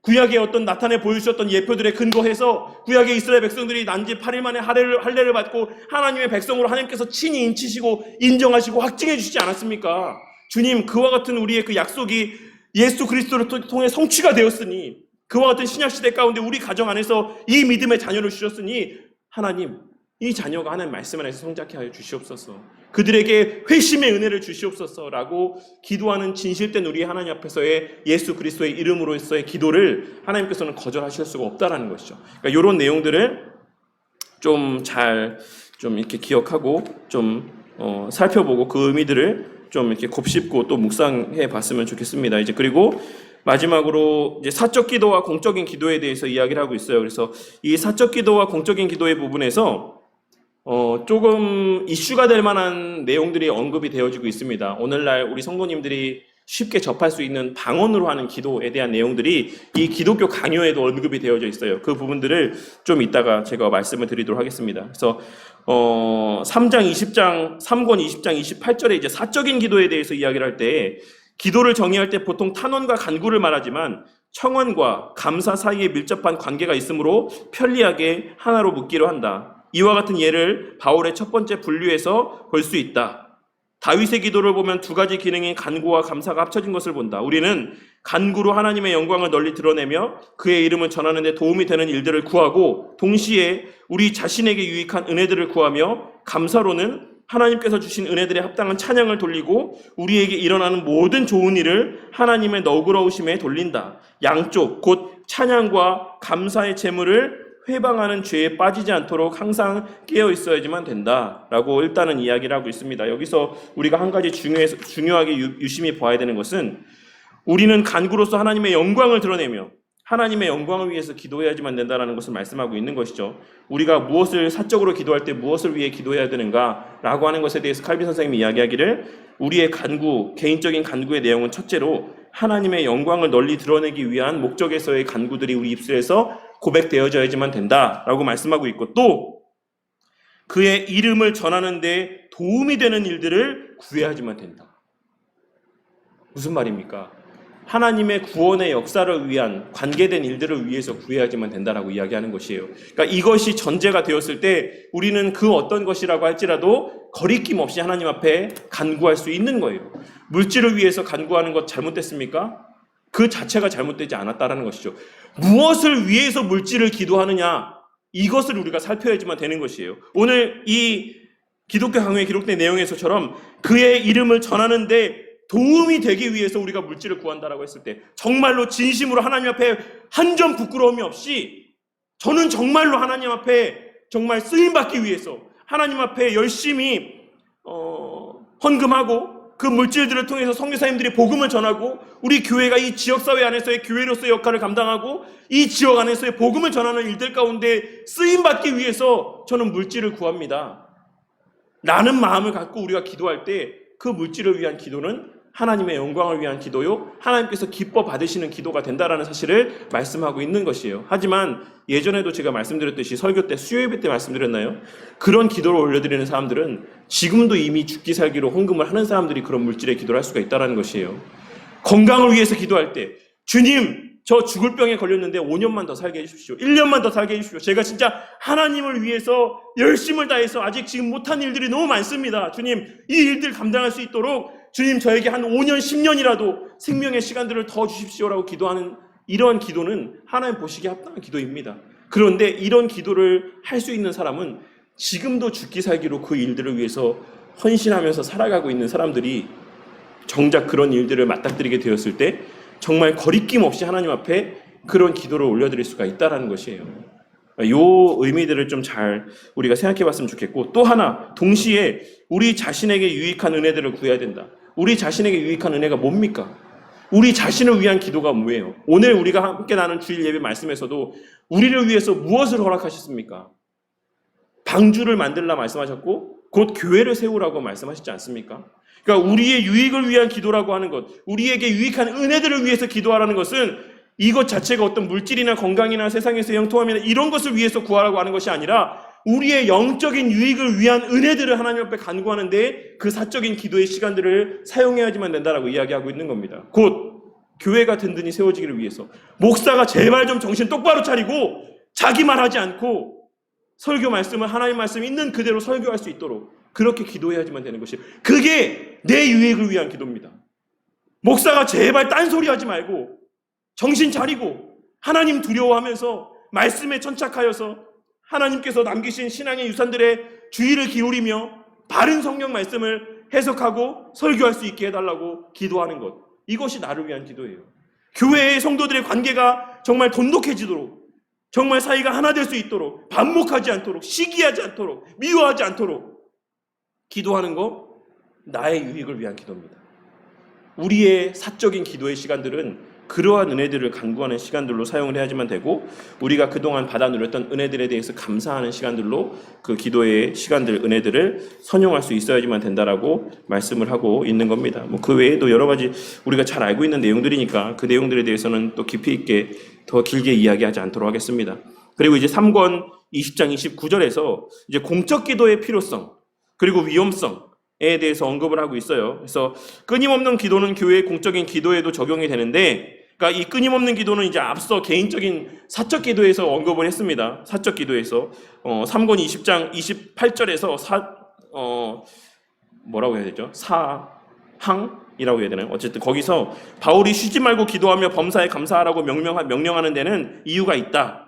Speaker 1: 구약의 어떤 나타내 보여주셨던 예표들에 근거해서 구약의 이스라엘 백성들이 난지 8일 만에 할례를 받고 하나님의 백성으로 하나님께서 친히 인치시고 인정하시고 확증해 주시지 않았습니까? 주님, 그와 같은 우리의 그 약속이 예수 그리스도를 통해 성취가 되었으니, 그와 같은 신약시대 가운데 우리 가정 안에서 이 믿음의 자녀를 주셨으니 하나님, 이 자녀가 하나님 말씀 안에서 성장케 하여 주시옵소서, 그들에게 회심의 은혜를 주시옵소서라고 기도하는 진실된 우리 하나님 앞에서의 예수 그리스도의 이름으로서의 기도를 하나님께서는 거절하실 수가 없다라는 것이죠. 그러니까 이런 내용들을 좀 이렇게 기억하고 좀 살펴보고 그 의미들을 좀 이렇게 곱씹고 또 묵상해 봤으면 좋겠습니다. 이제 그리고 마지막으로 이제 사적 기도와 공적인 기도에 대해서 이야기를 하고 있어요. 그래서 이 사적 기도와 공적인 기도의 부분에서 조금 이슈가 될 만한 내용들이 언급이 되어지고 있습니다. 오늘날 우리 성도님들이 쉽게 접할 수 있는 방언으로 하는 기도에 대한 내용들이 이 기독교 강요에도 언급이 되어져 있어요. 그 부분들을 좀 이따가 제가 말씀을 드리도록 하겠습니다. 그래서 3권 20장 28절에 이제 사적인 기도에 대해서 이야기를 할 때, 기도를 정의할 때 보통 탄원과 간구를 말하지만 청원과 감사 사이에 밀접한 관계가 있으므로 편리하게 하나로 묶기로 한다. 이와 같은 예를 바울의 첫 번째 분류에서 볼 수 있다. 다윗의 기도를 보면 두 가지 기능인 간구와 감사가 합쳐진 것을 본다. 우리는 간구로 하나님의 영광을 널리 드러내며 그의 이름을 전하는 데 도움이 되는 일들을 구하고, 동시에 우리 자신에게 유익한 은혜들을 구하며, 감사로는 하나님께서 주신 은혜들에 합당한 찬양을 돌리고 우리에게 일어나는 모든 좋은 일을 하나님의 너그러우심에 돌린다. 양쪽 곧 찬양과 감사의 제물을 회방하는 죄에 빠지지 않도록 항상 깨어 있어야지만 된다라고 일단은 이야기를 하고 있습니다. 여기서 우리가 한 가지 중요하게 유심히 봐야 되는 것은, 우리는 간구로서 하나님의 영광을 드러내며 하나님의 영광을 위해서 기도해야지만 된다는 것을 말씀하고 있는 것이죠. 우리가 무엇을 사적으로 기도할 때 무엇을 위해 기도해야 되는가라고 하는 것에 대해서 칼빈 선생님이 이야기하기를, 우리의 간구, 개인적인 간구의 내용은 첫째로 하나님의 영광을 널리 드러내기 위한 목적에서의 간구들이 우리 입술에서 고백되어져야지만 된다라고 말씀하고 있고, 또 그의 이름을 전하는 데 도움이 되는 일들을 구해야지만 된다. 무슨 말입니까? 하나님의 구원의 역사를 위한 관계된 일들을 위해서 구해야지만 된다라고 이야기하는 것이에요. 그러니까 이것이 전제가 되었을 때 우리는 그 어떤 것이라고 할지라도 거리낌 없이 하나님 앞에 간구할 수 있는 거예요. 물질을 위해서 간구하는 것 잘못됐습니까? 그 자체가 잘못되지 않았다라는 것이죠. 무엇을 위해서 물질을 기도하느냐, 이것을 우리가 살펴야지만 되는 것이에요. 오늘 이 기독교 강요에 기록된 내용에서처럼 그의 이름을 전하는데 도움이 되기 위해서 우리가 물질을 구한다라고 했을 때, 정말로 진심으로 하나님 앞에 한 점 부끄러움이 없이, 저는 정말로 하나님 앞에 정말 쓰임받기 위해서 하나님 앞에 열심히 헌금하고 그 물질들을 통해서 선교사님들이 복음을 전하고, 우리 교회가 이 지역사회 안에서의 교회로서의 역할을 감당하고 이 지역 안에서의 복음을 전하는 일들 가운데 쓰임받기 위해서 저는 물질을 구합니다 라는 마음을 갖고 우리가 기도할 때, 그 물질을 위한 기도는 하나님의 영광을 위한 기도요, 하나님께서 기뻐 받으시는 기도가 된다라는 사실을 말씀하고 있는 것이에요. 하지만 예전에도 제가 말씀드렸듯이, 설교 때, 수요예배 때 말씀드렸나요? 그런 기도를 올려드리는 사람들은 지금도 이미 죽기 살기로 헌금을 하는 사람들이 그런 물질의 기도를 할 수가 있다는 것이에요. 건강을 위해서 기도할 때, 주님, 저 죽을 병에 걸렸는데 5년만 더 살게 해주십시오. 1년만 더 살게 해주십시오. 제가 진짜 하나님을 위해서 열심을 다해서 아직 지금 못한 일들이 너무 많습니다. 주님, 이 일들 감당할 수 있도록 주님, 저에게 한 5년, 10년이라도 생명의 시간들을 더 주십시오라고 기도하는 이러한 기도는 하나님 보시기에 합당한 기도입니다. 그런데 이런 기도를 할 수 있는 사람은 지금도 죽기 살기로 그 일들을 위해서 헌신하면서 살아가고 있는 사람들이 정작 그런 일들을 맞닥뜨리게 되었을 때 정말 거리낌 없이 하나님 앞에 그런 기도를 올려드릴 수가 있다는 것이에요. 이 의미들을 좀 잘 우리가 생각해 봤으면 좋겠고, 또 하나, 동시에 우리 자신에게 유익한 은혜들을 구해야 된다. 우리 자신에게 유익한 은혜가 뭡니까? 우리 자신을 위한 기도가 뭐예요? 오늘 우리가 함께 나눈 주일 예배 말씀에서도 우리를 위해서 무엇을 허락하셨습니까? 방주를 만들라 말씀하셨고 곧 교회를 세우라고 말씀하셨지 않습니까? 그러니까 우리의 유익을 위한 기도라고 하는 것, 우리에게 유익한 은혜들을 위해서 기도하라는 것은 이것 자체가 어떤 물질이나 건강이나 세상에서 형통함이나 이런 것을 위해서 구하라고 하는 것이 아니라 우리의 영적인 유익을 위한 은혜들을 하나님 앞에 간구하는데 그 사적인 기도의 시간들을 사용해야지만 된다라고 이야기하고 있는 겁니다. 곧 교회가 든든히 세워지기를 위해서 목사가 제발 좀 정신 똑바로 차리고 자기 말하지 않고 설교 말씀을 하나님 말씀 있는 그대로 설교할 수 있도록 그렇게 기도해야지만 되는 것이 그게 내 유익을 위한 기도입니다. 목사가 제발 딴소리 하지 말고 정신 차리고 하나님 두려워하면서 말씀에 천착하여서 하나님께서 남기신 신앙의 유산들의 주의를 기울이며 바른 성경 말씀을 해석하고 설교할 수 있게 해달라고 기도하는 것. 이것이 나를 위한 기도예요. 교회의 성도들의 관계가 정말 돈독해지도록 정말 사이가 하나 될 수 있도록 반목하지 않도록 시기하지 않도록 미워하지 않도록 기도하는 것 나의 유익을 위한 기도입니다. 우리의 사적인 기도의 시간들은 그러한 은혜들을 간구하는 시간들로 사용을 해야지만 되고 우리가 그동안 받아 누렸던 은혜들에 대해서 감사하는 시간들로 그 기도의 시간들, 은혜들을 선용할 수 있어야지만 된다라고 말씀을 하고 있는 겁니다. 그 외에도 여러 가지 우리가 잘 알고 있는 내용들이니까 그 내용들에 대해서는 또 깊이 있게 더 길게 이야기하지 않도록 하겠습니다. 그리고 이제 3권 20장 29절에서 이제 공적 기도의 필요성 그리고 위험성에 대해서 언급을 하고 있어요. 그래서 끊임없는 기도는 교회의 공적인 기도에도 적용이 되는데, 그러니까 이 끊임없는 기도는 이제 앞서 개인적인 사적 기도에서 언급을 했습니다. 사적 기도에서 3권 20장 28절에서 뭐라고 해야 되죠? 사항이라고 해야 되나요? 어쨌든 거기서 바울이 쉬지 말고 기도하며 범사에 감사하라고 명령하는 데는 이유가 있다.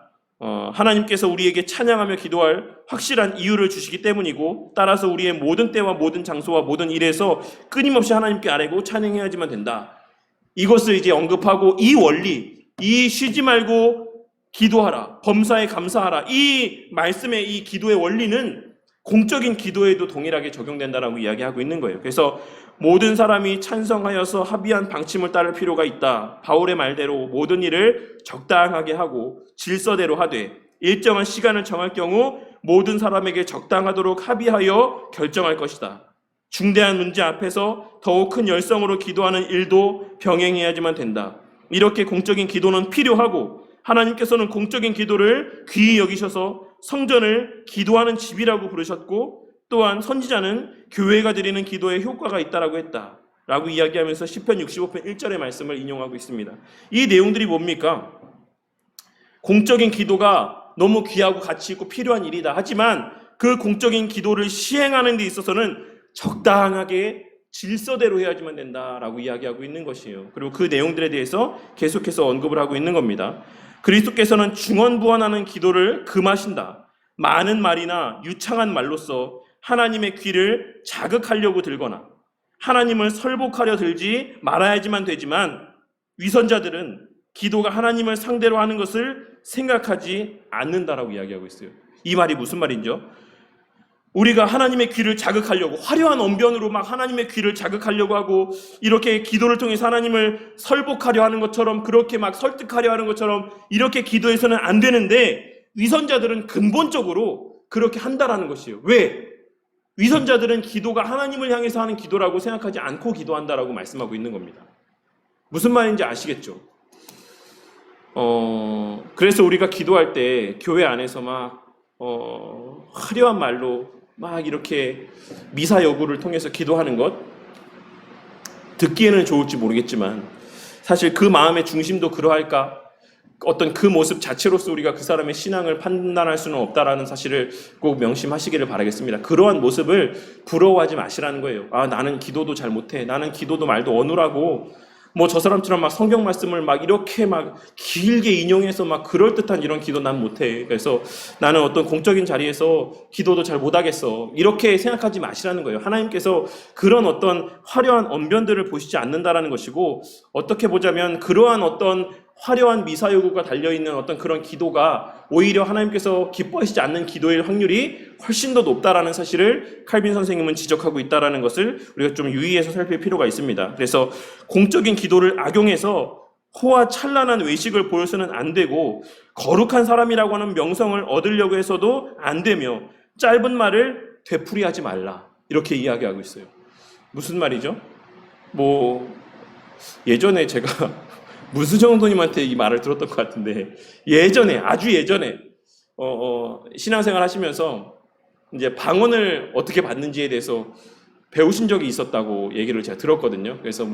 Speaker 1: 하나님께서 우리에게 찬양하며 기도할 확실한 이유를 주시기 때문이고 따라서 우리의 모든 때와 모든 장소와 모든 일에서 끊임없이 하나님께 아뢰고 찬양해야지만 된다. 이것을 이제 언급하고 이 원리, 이 쉬지 말고 기도하라, 범사에 감사하라 이 말씀의 이 기도의 원리는 공적인 기도에도 동일하게 적용된다라고 이야기하고 있는 거예요. 그래서 모든 사람이 찬성하여서 합의한 방침을 따를 필요가 있다. 바울의 말대로 모든 일을 적당하게 하고 질서대로 하되 일정한 시간을 정할 경우 모든 사람에게 적당하도록 합의하여 결정할 것이다. 중대한 문제 앞에서 더욱 큰 열성으로 기도하는 일도 병행해야지만 된다. 이렇게 공적인 기도는 필요하고 하나님께서는 공적인 기도를 귀히 여기셔서 성전을 기도하는 집이라고 부르셨고 또한 선지자는 교회가 드리는 기도에 효과가 있다라고 했다 라고 이야기하면서 시편 65편 1절의 말씀을 인용하고 있습니다. 이 내용들이 뭡니까? 공적인 기도가 너무 귀하고 가치 있고 필요한 일이다. 하지만 그 공적인 기도를 시행하는 데 있어서는 적당하게 질서대로 해야지만 된다라고 이야기하고 있는 것이에요. 그리고 그 내용들에 대해서 계속해서 언급을 하고 있는 겁니다. 그리스도께서는 중언부언하는 기도를 금하신다. 많은 말이나 유창한 말로써 하나님의 귀를 자극하려고 들거나 하나님을 설복하려 들지 말아야지만 되지만 위선자들은 기도가 하나님을 상대로 하는 것을 생각하지 않는다라고 이야기하고 있어요. 이 말이 무슨 말인죠? 우리가 하나님의 귀를 자극하려고 화려한 언변으로 막 하나님의 귀를 자극하려고 하고 이렇게 기도를 통해서 하나님을 설복하려 하는 것처럼 그렇게 막 설득하려 하는 것처럼 이렇게 기도해서는 안 되는데 위선자들은 근본적으로 그렇게 한다라는 것이에요. 왜? 위선자들은 기도가 하나님을 향해서 하는 기도라고 생각하지 않고 기도한다라고 말씀하고 있는 겁니다. 무슨 말인지 아시겠죠? 그래서 우리가 기도할 때 교회 안에서 막 화려한 말로 막 이렇게 미사 여구를 통해서 기도하는 것 듣기에는 좋을지 모르겠지만 사실 그 마음의 중심도 그러할까? 어떤 그 모습 자체로서 우리가 그 사람의 신앙을 판단할 수는 없다라는 사실을 꼭 명심하시기를 바라겠습니다. 그러한 모습을 부러워하지 마시라는 거예요. 아, 나는 기도도 잘 못해. 나는 기도도 말도 어눌하고 뭐 저 사람처럼 막 성경 말씀을 막 이렇게 막 길게 인용해서 막 그럴듯한 이런 기도 난 못해. 그래서 나는 어떤 공적인 자리에서 기도도 잘 못하겠어. 이렇게 생각하지 마시라는 거예요. 하나님께서 그런 어떤 화려한 언변들을 보시지 않는다라는 것이고 어떻게 보자면 그러한 어떤 화려한 미사여구가 달려있는 어떤 그런 기도가 오히려 하나님께서 기뻐하시지 않는 기도일 확률이 훨씬 더 높다라는 사실을 칼빈 선생님은 지적하고 있다는 것을 우리가 좀 유의해서 살필 필요가 있습니다. 그래서 공적인 기도를 악용해서 호화 찬란한 외식을 보여서는 안 되고 거룩한 사람이라고 하는 명성을 얻으려고 해서도 안 되며 짧은 말을 되풀이하지 말라, 이렇게 이야기하고 있어요. 무슨 말이죠? 예전에 제가 무수정 도님한테 이 말을 들었던 것 같은데, 아주 예전에 신앙생활 하시면서 이제 방언을 어떻게 받는지에 대해서 배우신 적이 있었다고 얘기를 제가 들었거든요. 그래서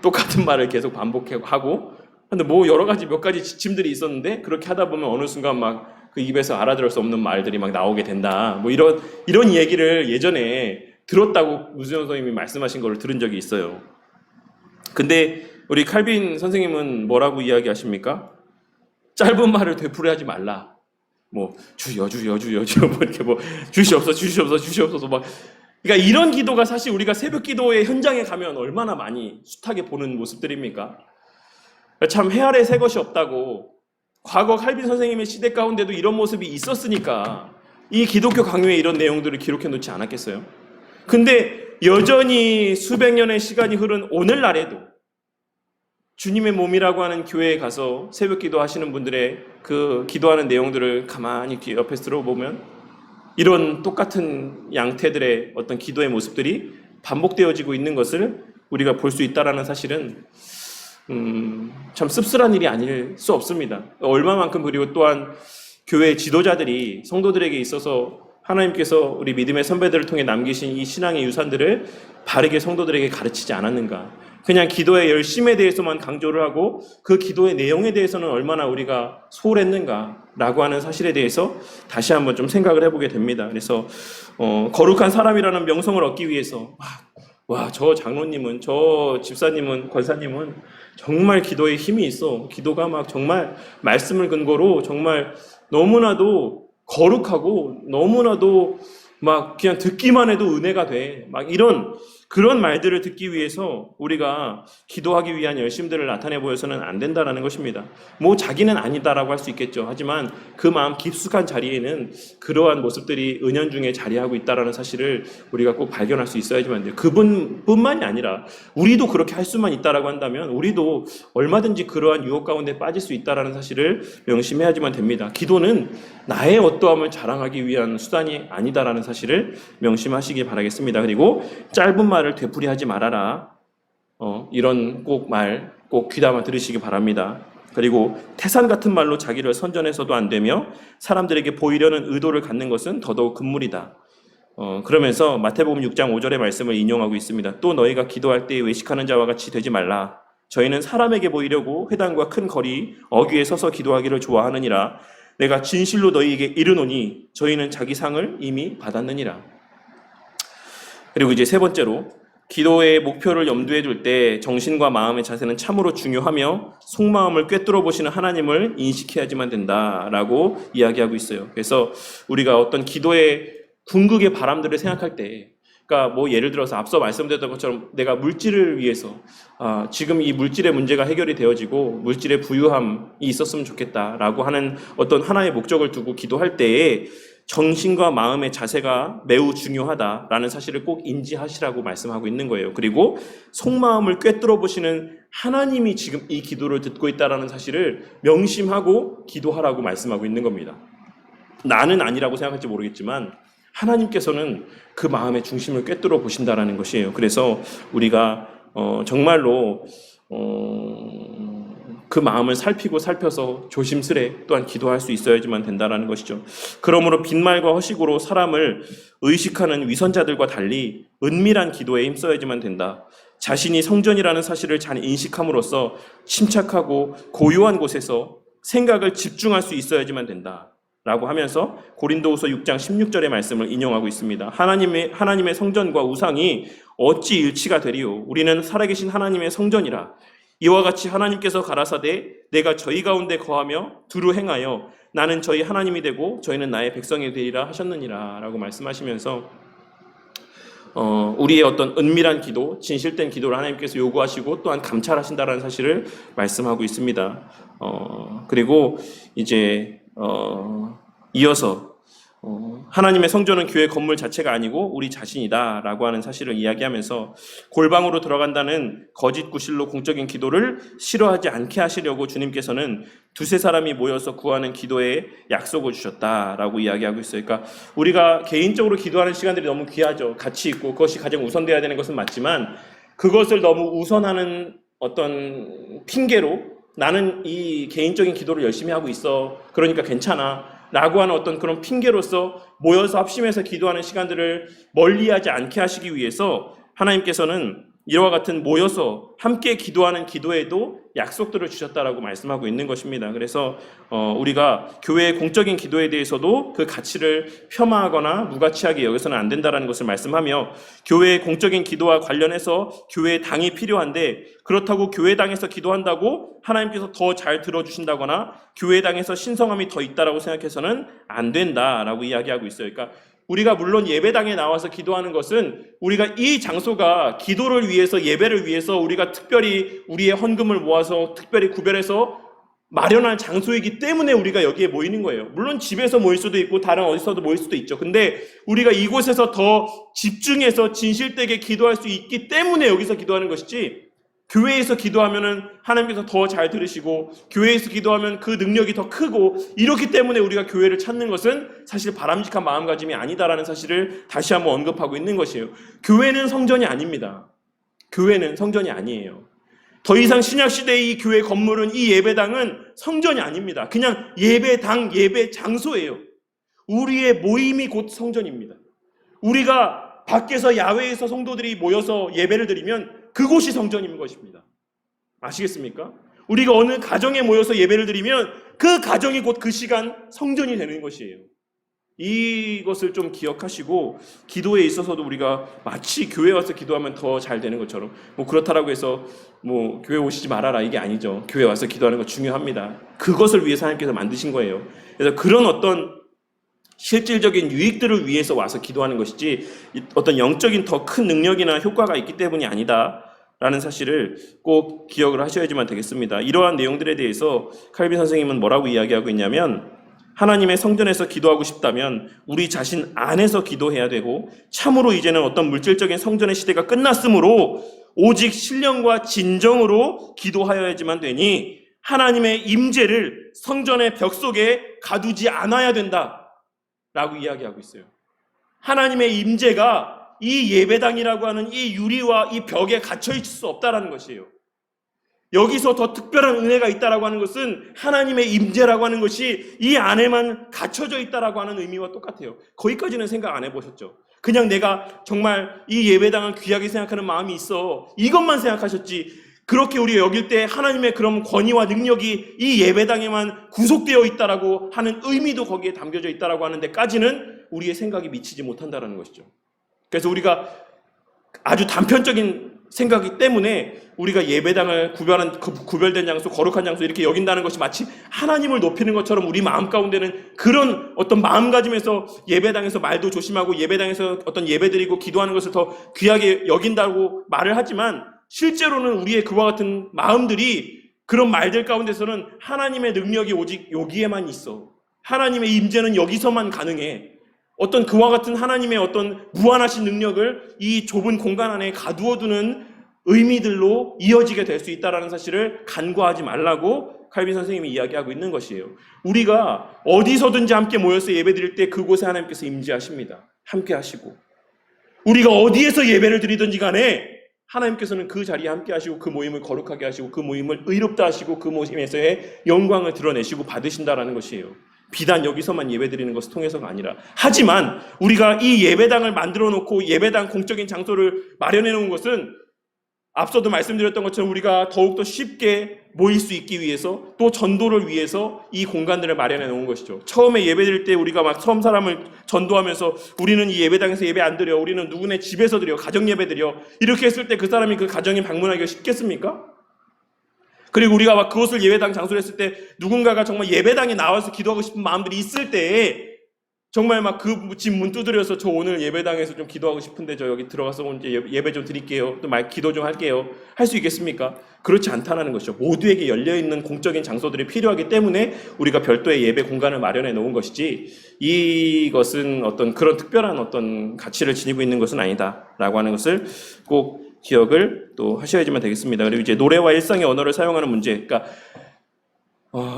Speaker 1: 똑같은 말을 계속 반복하고, 근데 여러 가지 몇 가지 지침들이 있었는데, 그렇게 하다 보면 어느 순간 막 그 입에서 알아들을 수 없는 말들이 막 나오게 된다. 이런 얘기를 예전에 들었다고 무수정 선생님이 말씀하신 걸 들은 적이 있어요. 근데 우리 칼빈 선생님은 뭐라고 이야기하십니까? 짧은 말을 되풀이하지 말라. 주여 이렇게 주시옵소서 막. 그러니까 이런 기도가 사실 우리가 새벽 기도의 현장에 가면 얼마나 많이 숱하게 보는 모습들입니까? 참 해아래 새 것이 없다고, 과거 칼빈 선생님의 시대 가운데도 이런 모습이 있었으니까 이 기독교 강요에 이런 내용들을 기록해 놓지 않았겠어요? 근데 여전히 수백 년의 시간이 흐른 오늘날에도 주님의 몸이라고 하는 교회에 가서 새벽 기도 하시는 분들의 그 기도하는 내용들을 가만히 옆에서 들어보면 이런 똑같은 양태들의 어떤 기도의 모습들이 반복되어지고 있는 것을 우리가 볼 수 있다는 사실은 참 씁쓸한 일이 아닐 수 없습니다. 얼마만큼, 그리고 또한 교회 지도자들이 성도들에게 있어서 하나님께서 우리 믿음의 선배들을 통해 남기신 이 신앙의 유산들을 바르게 성도들에게 가르치지 않았는가. 그냥 기도의 열심에 대해서만 강조를 하고 그 기도의 내용에 대해서는 얼마나 우리가 소홀했는가라고 하는 사실에 대해서 다시 한번 좀 생각을 해보게 됩니다. 그래서 거룩한 사람이라는 명성을 얻기 위해서 저 장로님은, 저 집사님은, 권사님은 정말 기도에 힘이 있어. 기도가 막 정말 말씀을 근거로 정말 너무나도 거룩하고 너무나도 막 그냥 듣기만 해도 은혜가 돼. 막 그런 말들을 듣기 위해서 우리가 기도하기 위한 열심들을 나타내 보여서는 안 된다라는 것입니다. 자기는 아니다라고 할 수 있겠죠. 하지만 그 마음 깊숙한 자리에는 그러한 모습들이 은연중에 자리하고 있다라는 사실을 우리가 꼭 발견할 수 있어야지만 돼요. 그분뿐만이 아니라 우리도 그렇게 할 수만 있다라고 한다면 우리도 얼마든지 그러한 유혹 가운데 빠질 수 있다라는 사실을 명심해야지만 됩니다. 기도는 나의 어떠함을 자랑하기 위한 수단이 아니다라는 사실을 명심하시기 바라겠습니다. 그리고 짧은 말을 되풀이하지 말아라. 이런 꼭 귀담아 들으시기 바랍니다. 그리고 태산 같은 말로 자기를 선전해서도 안 되며 사람들에게 보이려는 의도를 갖는 것은 더더욱 금물이다. 그러면서 마태복음 6장 5절의 말씀을 인용하고 있습니다. 또 너희가 기도할 때 외식하는 자와 같이 되지 말라. 저희는 사람에게 보이려고 회당과 큰 거리 어귀에 서서 기도하기를 좋아하느니라. 내가 진실로 너희에게 이르노니 저희는 자기 상을 이미 받았느니라. 그리고 이제 세 번째로, 기도의 목표를 염두에 둘 때 정신과 마음의 자세는 참으로 중요하며 속마음을 꿰뚫어 보시는 하나님을 인식해야지만 된다라고 이야기하고 있어요. 그래서 우리가 어떤 기도의 궁극의 바람들을 생각할 때, 그러니까 예를 들어서 앞서 말씀드렸던 것처럼 내가 물질을 위해서 지금 이 물질의 문제가 해결이 되어지고 물질의 부유함이 있었으면 좋겠다라고 하는 어떤 하나의 목적을 두고 기도할 때에 정신과 마음의 자세가 매우 중요하다라는 사실을 꼭 인지하시라고 말씀하고 있는 거예요. 그리고 속마음을 꿰뚫어 보시는 하나님이 지금 이 기도를 듣고 있다라는 사실을 명심하고 기도하라고 말씀하고 있는 겁니다. 나는 아니라고 생각할지 모르겠지만 하나님께서는 그 마음의 중심을 꿰뚫어 보신다라는 것이에요. 그래서 우리가 정말로 그 마음을 살펴서 조심스레 또한 기도할 수 있어야지만 된다라는 것이죠. 그러므로 빈말과 허식으로 사람을 의식하는 위선자들과 달리 은밀한 기도에 힘써야지만 된다. 자신이 성전이라는 사실을 잘 인식함으로써 침착하고 고요한 곳에서 생각을 집중할 수 있어야지만 된다 라고 하면서 고린도후서 6장 16절의 말씀을 인용하고 있습니다. 하나님의 성전과 우상이 어찌 일치가 되리요? 우리는 살아계신 하나님의 성전이라. 이와 같이 하나님께서 가라사대 내가 저희 가운데 거하며 두루 행하여 나는 저희 하나님이 되고 저희는 나의 백성이 되리라 하셨느니라 라고 말씀하시면서 우리의 어떤 은밀한 기도, 진실된 기도를 하나님께서 요구하시고 또한 감찰하신다라는 사실을 말씀하고 있습니다. 그리고 이제 이어서 하나님의 성전은 교회 건물 자체가 아니고 우리 자신이다라고 하는 사실을 이야기하면서 골방으로 들어간다는 거짓 구실로 공적인 기도를 싫어하지 않게 하시려고 주님께서는 두세 사람이 모여서 구하는 기도에 약속을 주셨다라고 이야기하고 있어요. 그러니까 우리가 개인적으로 기도하는 시간들이 너무 귀하죠. 가치 있고 그것이 가장 우선돼야 되는 것은 맞지만 그것을 너무 우선하는 어떤 핑계로 나는 이 개인적인 기도를 열심히 하고 있어. 그러니까 괜찮아. 라고 하는 어떤 그런 핑계로서 모여서 합심해서 기도하는 시간들을 멀리하지 않게 하시기 위해서 하나님께서는 이와 같은 모여서 함께 기도하는 기도에도 약속들을 주셨다라고 말씀하고 있는 것입니다. 그래서 우리가 교회의 공적인 기도에 대해서도 그 가치를 폄하하거나 무가치하게 여기서는 안 된다라는 것을 말씀하며 교회의 공적인 기도와 관련해서 교회의 당이 필요한데 그렇다고 교회당에서 기도한다고 하나님께서 더 잘 들어주신다거나 교회당에서 신성함이 더 있다라고 생각해서는 안 된다라고 이야기하고 있어요. 그러니까 우리가 물론 예배당에 나와서 기도하는 것은 우리가 이 장소가 기도를 위해서 예배를 위해서 우리가 특별히 우리의 헌금을 모아서 특별히 구별해서 마련한 장소이기 때문에 우리가 여기에 모이는 거예요. 물론 집에서 모일 수도 있고 다른 어디서도 모일 수도 있죠. 근데 우리가 이곳에서 더 집중해서 진실되게 기도할 수 있기 때문에 여기서 기도하는 것이지 교회에서 기도하면은 하나님께서 더 잘 들으시고 교회에서 기도하면 그 능력이 더 크고 이렇기 때문에 우리가 교회를 찾는 것은 사실 바람직한 마음가짐이 아니다라는 사실을 다시 한번 언급하고 있는 것이에요. 교회는 성전이 아닙니다. 교회는 성전이 아니에요. 더 이상 신약시대의 이 교회 건물은 이 예배당은 성전이 아닙니다. 그냥 예배당, 예배 장소예요. 우리의 모임이 곧 성전입니다. 우리가 밖에서 야외에서 성도들이 모여서 예배를 드리면 그곳이 성전인 것입니다. 아시겠습니까? 우리가 어느 가정에 모여서 예배를 드리면 그 가정이 곧 그 시간 성전이 되는 것이에요. 이것을 좀 기억하시고 기도에 있어서도 우리가 마치 교회 와서 기도하면 더 잘 되는 것처럼 그렇다라고 해서 교회 오시지 말아라 이게 아니죠. 교회 와서 기도하는 거 중요합니다. 그것을 위해서 하나님께서 만드신 거예요. 그래서 그런 어떤 실질적인 유익들을 위해서 와서 기도하는 것이지 어떤 영적인 더 큰 능력이나 효과가 있기 때문이 아니다라는 사실을 꼭 기억을 하셔야지만 되겠습니다. 이러한 내용들에 대해서 칼빈 선생님은 뭐라고 이야기하고 있냐면 하나님의 성전에서 기도하고 싶다면 우리 자신 안에서 기도해야 되고 참으로 이제는 어떤 물질적인 성전의 시대가 끝났으므로 오직 신령과 진정으로 기도하여야지만 되니 하나님의 임재를 성전의 벽 속에 가두지 않아야 된다 라고 이야기하고 있어요. 하나님의 임재가 이 예배당이라고 하는 이 유리와 이 벽에 갇혀 있을 수 없다라는 것이에요. 여기서 더 특별한 은혜가 있다라고 하는 것은 하나님의 임재라고 하는 것이 이 안에만 갇혀져 있다라고 하는 의미와 똑같아요. 거기까지는 생각 안 해보셨죠? 그냥 내가 정말 이 예배당을 귀하게 생각하는 마음이 있어 이것만 생각하셨지 그렇게 우리가 여길 때 하나님의 그런 권위와 능력이 이 예배당에만 구속되어 있다라고 하는 의미도 거기에 담겨져 있다라고 하는 데까지는 우리의 생각이 미치지 못한다라는 것이죠. 그래서 우리가 아주 단편적인 생각이기 때문에 우리가 예배당을 구별된 장소, 거룩한 장소 이렇게 여긴다는 것이 마치 하나님을 높이는 것처럼 우리 마음 가운데는 그런 어떤 마음가짐에서 예배당에서 말도 조심하고 예배당에서 어떤 예배드리고 기도하는 것을 더 귀하게 여긴다고 말을 하지만 실제로는 우리의 그와 같은 마음들이 그런 말들 가운데서는 하나님의 능력이 오직 여기에만 있어. 하나님의 임재는 여기서만 가능해. 어떤 그와 같은 하나님의 어떤 무한하신 능력을 이 좁은 공간 안에 가두어두는 의미들로 이어지게 될 수 있다는 사실을 간과하지 말라고 칼빈 선생님이 이야기하고 있는 것이에요. 우리가 어디서든지 함께 모여서 예배드릴 때 그곳에 하나님께서 임재하십니다. 함께 하시고 우리가 어디에서 예배를 드리든지 간에 하나님께서는 그 자리에 함께 하시고 그 모임을 거룩하게 하시고 그 모임을 의롭다 하시고 그 모임에서의 영광을 드러내시고 받으신다라는 것이에요. 비단 여기서만 예배드리는 것을 통해서가 아니라 하지만 우리가 이 예배당을 만들어 놓고 예배당 공적인 장소를 마련해 놓은 것은 앞서도 말씀드렸던 것처럼 우리가 더욱더 쉽게 모일 수 있기 위해서 또 전도를 위해서 이 공간들을 마련해 놓은 것이죠. 처음에 예배드릴 때 우리가 막 섬 사람을 전도하면서 우리는 이 예배당에서 예배 안 드려 우리는 누구네 집에서 드려 가정 예배 드려 이렇게 했을 때 그 사람이 그 가정에 방문하기가 쉽겠습니까? 그리고 우리가 막 그것을 예배당 장소로 했을 때 누군가가 정말 예배당에 나와서 기도하고 싶은 마음들이 있을 때에 정말 막 그 집 문 두드려서 저 오늘 예배당에서 좀 기도하고 싶은데 저 여기 들어가서 이제 예배 좀 드릴게요. 또 말 기도 좀 할게요. 할 수 있겠습니까? 그렇지 않다는 것이죠. 모두에게 열려있는 공적인 장소들이 필요하기 때문에 우리가 별도의 예배 공간을 마련해 놓은 것이지 이것은 어떤 그런 특별한 어떤 가치를 지니고 있는 것은 아니다라고 하는 것을 꼭 기억을 또 하셔야지만 되겠습니다. 그리고 이제 노래와 일상의 언어를 사용하는 문제. 그러니까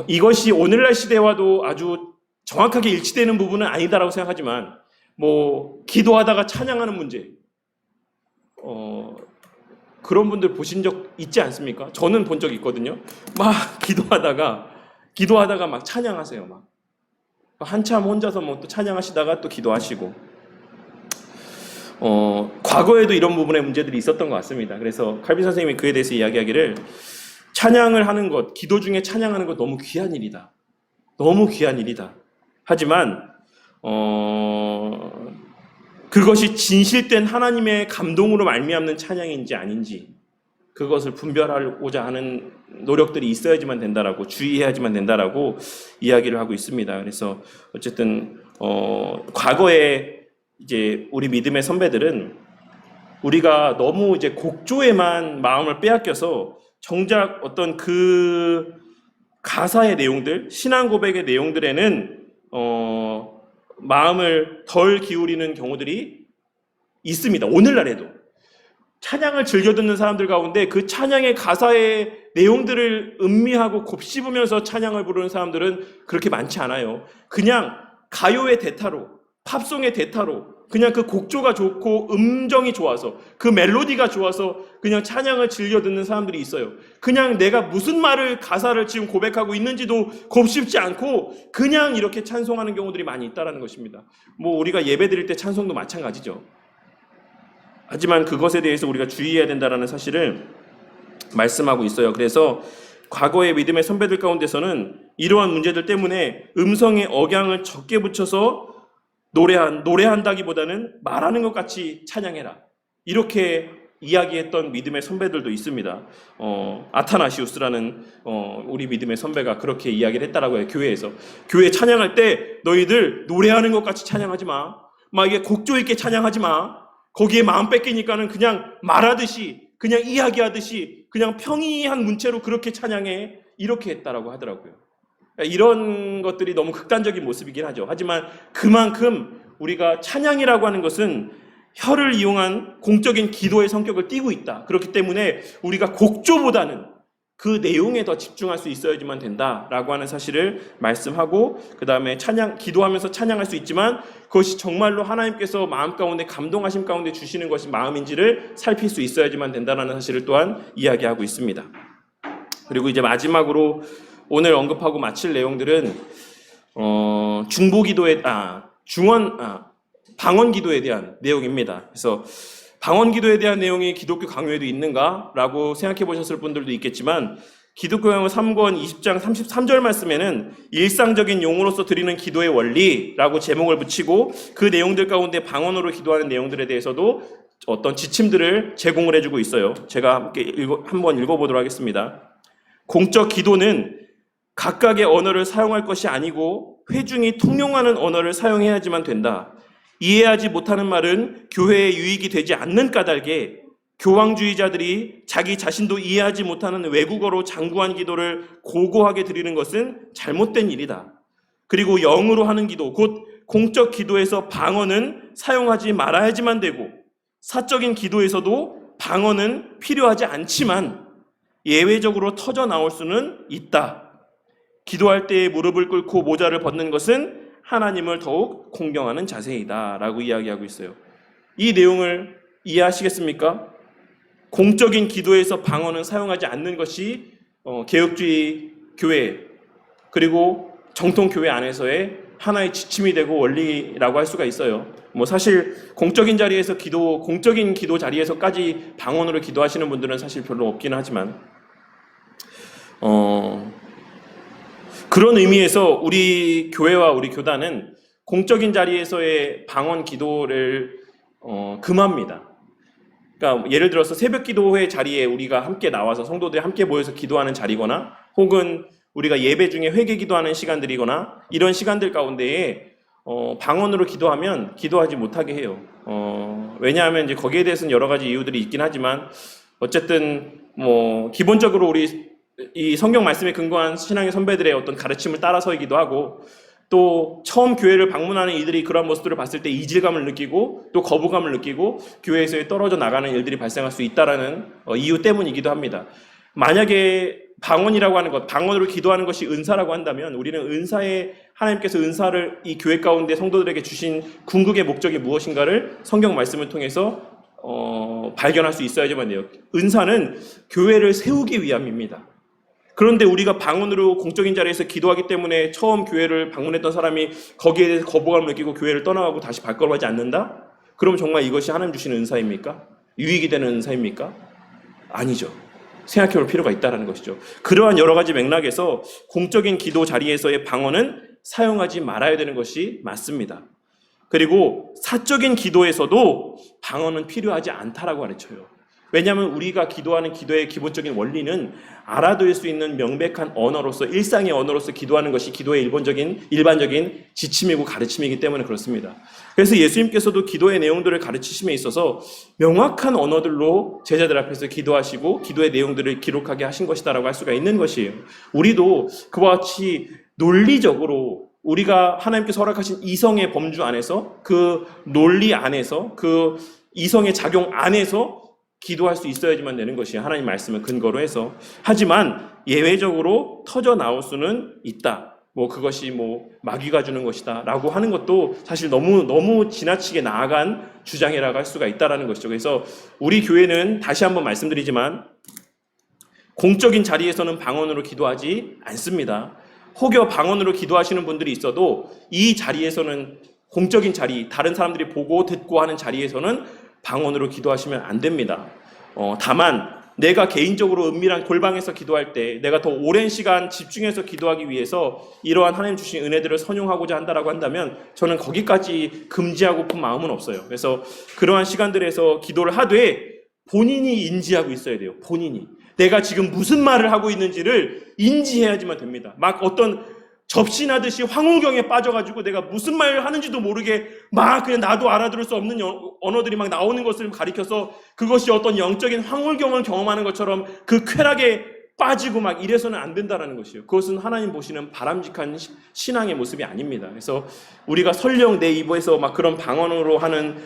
Speaker 1: 이것이 오늘날 시대와도 아주 정확하게 일치되는 부분은 아니다라고 생각하지만 뭐 기도하다가 찬양하는 문제 그런 분들 보신 적 있지 않습니까? 저는 본 적 있거든요. 막 기도하다가 막 찬양하세요. 막 한참 혼자서 뭐 또 찬양하시다가 또 기도하시고 과거에도 이런 부분에 문제들이 있었던 것 같습니다. 그래서 칼빈 선생님이 그에 대해서 이야기하기를 찬양을 하는 것, 기도 중에 찬양하는 것 너무 귀한 일이다. 너무 귀한 일이다. 하지만 그것이 진실된 하나님의 감동으로 말미암는 찬양인지 아닌지 그것을 분별하고자 하는 노력들이 있어야지만 된다라고 주의해야지만 된다라고 이야기를 하고 있습니다. 그래서 어쨌든 과거에 이제 우리 믿음의 선배들은 우리가 너무 이제 곡조에만 마음을 빼앗겨서 정작 어떤 그 가사의 내용들, 신앙 고백의 내용들에는 마음을 덜 기울이는 경우들이 있습니다. 오늘날에도 찬양을 즐겨 듣는 사람들 가운데 그 찬양의 가사의 내용들을 음미하고 곱씹으면서 찬양을 부르는 사람들은 그렇게 많지 않아요. 그냥 가요의 대타로, 팝송의 대타로 그냥 그 곡조가 좋고 음정이 좋아서 그 멜로디가 좋아서 그냥 찬양을 즐겨 듣는 사람들이 있어요. 그냥 내가 무슨 말을 가사를 지금 고백하고 있는지도 곱씹지 않고 그냥 이렇게 찬송하는 경우들이 많이 있다는 것입니다. 뭐 우리가 예배 드릴 때 찬송도 마찬가지죠. 하지만 그것에 대해서 우리가 주의해야 된다는 사실을 말씀하고 있어요. 그래서 과거의 믿음의 선배들 가운데서는 이러한 문제들 때문에 음성의 억양을 적게 붙여서 노래한다기보다는 말하는 것 같이 찬양해라. 이렇게 이야기했던 믿음의 선배들도 있습니다. 아타나시우스라는 우리 믿음의 선배가 그렇게 이야기를 했다라고 해요. 교회에서. 교회 찬양할 때 너희들 노래하는 것 같이 찬양하지 마. 막 이게 곡조 있게 찬양하지 마. 거기에 마음 뺏기니까는 그냥 말하듯이 그냥 이야기하듯이 그냥 평이한 문체로 그렇게 찬양해. 이렇게 했다라고 하더라고요. 이런 것들이 너무 극단적인 모습이긴 하죠. 하지만 그만큼 우리가 찬양이라고 하는 것은 혀를 이용한 공적인 기도의 성격을 띠고 있다. 그렇기 때문에 우리가 곡조보다는 그 내용에 더 집중할 수 있어야지만 된다라고 하는 사실을 말씀하고 그 다음에 기도하면서 찬양할 수 있지만 그것이 정말로 하나님께서 마음 가운데 감동하심 가운데 주시는 것이 마음인지를 살필 수 있어야지만 된다라는 사실을 또한 이야기하고 있습니다. 그리고 이제 마지막으로 오늘 언급하고 마칠 내용들은 방언 기도에 대한 내용입니다. 그래서 방언 기도에 대한 내용이 기독교 강요에도 있는가라고 생각해 보셨을 분들도 있겠지만 기독교 강요 3권 20장 33절 말씀에는 일상적인 용어로서 드리는 기도의 원리라고 제목을 붙이고 그 내용들 가운데 방언으로 기도하는 내용들에 대해서도 어떤 지침들을 제공을 해주고 있어요. 제가 함께 한번 읽어보도록 하겠습니다. 공적 기도는 각각의 언어를 사용할 것이 아니고 회중이 통용하는 언어를 사용해야지만 된다. 이해하지 못하는 말은 교회에 유익이 되지 않는 까닭에 교황주의자들이 자기 자신도 이해하지 못하는 외국어로 장구한 기도를 고고하게 드리는 것은 잘못된 일이다. 그리고 영으로 하는 기도, 곧 공적 기도에서 방언은 사용하지 말아야지만 되고 사적인 기도에서도 방언은 필요하지 않지만 예외적으로 터져 나올 수는 있다. 기도할 때에 무릎을 꿇고 모자를 벗는 것은 하나님을 더욱 공경하는 자세이다 라고 이야기하고 있어요. 이 내용을 이해하시겠습니까? 공적인 기도에서 방언은 사용하지 않는 것이 개혁주의 교회 그리고 정통교회 안에서의 하나의 지침이 되고 원리라고 할 수가 있어요. 뭐 사실 공적인 기도 자리에서까지 방언으로 기도하시는 분들은 사실 별로 없기는 하지만 그런 의미에서 우리 교회와 우리 교단은 공적인 자리에서의 방언 기도를 금합니다. 그러니까 예를 들어서 새벽 기도회 자리에 우리가 함께 나와서 성도들이 함께 모여서 기도하는 자리거나 혹은 우리가 예배 중에 회개 기도하는 시간들이거나 이런 시간들 가운데에 방언으로 기도하면 기도하지 못하게 해요. 왜냐하면 이제 거기에 대해서는 여러 가지 이유들이 있긴 하지만 어쨌든 뭐 기본적으로 우리 이 성경 말씀에 근거한 신앙의 선배들의 어떤 가르침을 따라서이기도 하고 또 처음 교회를 방문하는 이들이 그런 모습들을 봤을 때 이질감을 느끼고 또 거부감을 느끼고 교회에서 떨어져 나가는 일들이 발생할 수 있다라는 이유 때문이기도 합니다. 만약에 방언이라고 하는 것, 방언으로 기도하는 것이 은사라고 한다면 우리는 은사에 하나님께서 은사를 이 교회 가운데 성도들에게 주신 궁극의 목적이 무엇인가를 성경 말씀을 통해서 발견할 수 있어야지만 돼요. 은사는 교회를 세우기 위함입니다. 그런데 우리가 방언으로 공적인 자리에서 기도하기 때문에 처음 교회를 방문했던 사람이 거기에 대해서 거부감을 느끼고 교회를 떠나가고 다시 발걸음하지 않는다? 그럼 정말 이것이 하나님 주시는 은사입니까? 유익이 되는 은사입니까? 아니죠. 생각해볼 필요가 있다는 것이죠. 그러한 여러 가지 맥락에서 공적인 기도 자리에서의 방언은 사용하지 말아야 되는 것이 맞습니다. 그리고 사적인 기도에서도 방언은 필요하지 않다라고 가르쳐요. 왜냐하면 우리가 기도하는 기도의 기본적인 원리는 알아둘 수 있는 명백한 언어로서 일상의 언어로서 기도하는 것이 기도의 일반적인 지침이고 가르침이기 때문에 그렇습니다. 그래서 예수님께서도 기도의 내용들을 가르치심에 있어서 명확한 언어들로 제자들 앞에서 기도하시고 기도의 내용들을 기록하게 하신 것이다라고 할 수가 있는 것이에요. 우리도 그와 같이 논리적으로 우리가 하나님께서 허락하신 이성의 범주 안에서 그 논리 안에서 그 이성의 작용 안에서 기도할 수 있어야지만 되는 것이 하나님 말씀을 근거로 해서 하지만 예외적으로 터져 나올 수는 있다. 뭐 그것이 뭐 마귀가 주는 것이다 라고 하는 것도 사실 너무 지나치게 나아간 주장이라고 할 수가 있다라는 것이죠. 그래서 우리 교회는 다시 한번 말씀드리지만 공적인 자리에서는 방언으로 기도하지 않습니다. 혹여 방언으로 기도하시는 분들이 있어도 이 자리에서는 공적인 자리, 다른 사람들이 보고 듣고 하는 자리에서는 방언으로 기도하시면 안 됩니다. 다만 내가 개인적으로 은밀한 골방에서 기도할 때 내가 더 오랜 시간 집중해서 기도하기 위해서 이러한 하나님 주신 은혜들을 선용하고자 한다라고 한다면 저는 거기까지 금지하고픈 마음은 없어요. 그래서 그러한 시간들에서 기도를 하되 본인이 인지하고 있어야 돼요. 본인이. 내가 지금 무슨 말을 하고 있는지를 인지해야지만 됩니다. 막 어떤 접신하듯이 황홀경에 빠져가지고 내가 무슨 말을 하는지도 모르게 막 그냥 나도 알아들을 수 없는 언어들이 막 나오는 것을 가리켜서 그것이 어떤 영적인 황홀경을 경험하는 것처럼 그 쾌락에 빠지고 막 이래서는 안 된다는 것이에요. 그것은 하나님 보시는 바람직한 신앙의 모습이 아닙니다. 그래서 우리가 설령 내 입에서 막 그런 방언으로 하는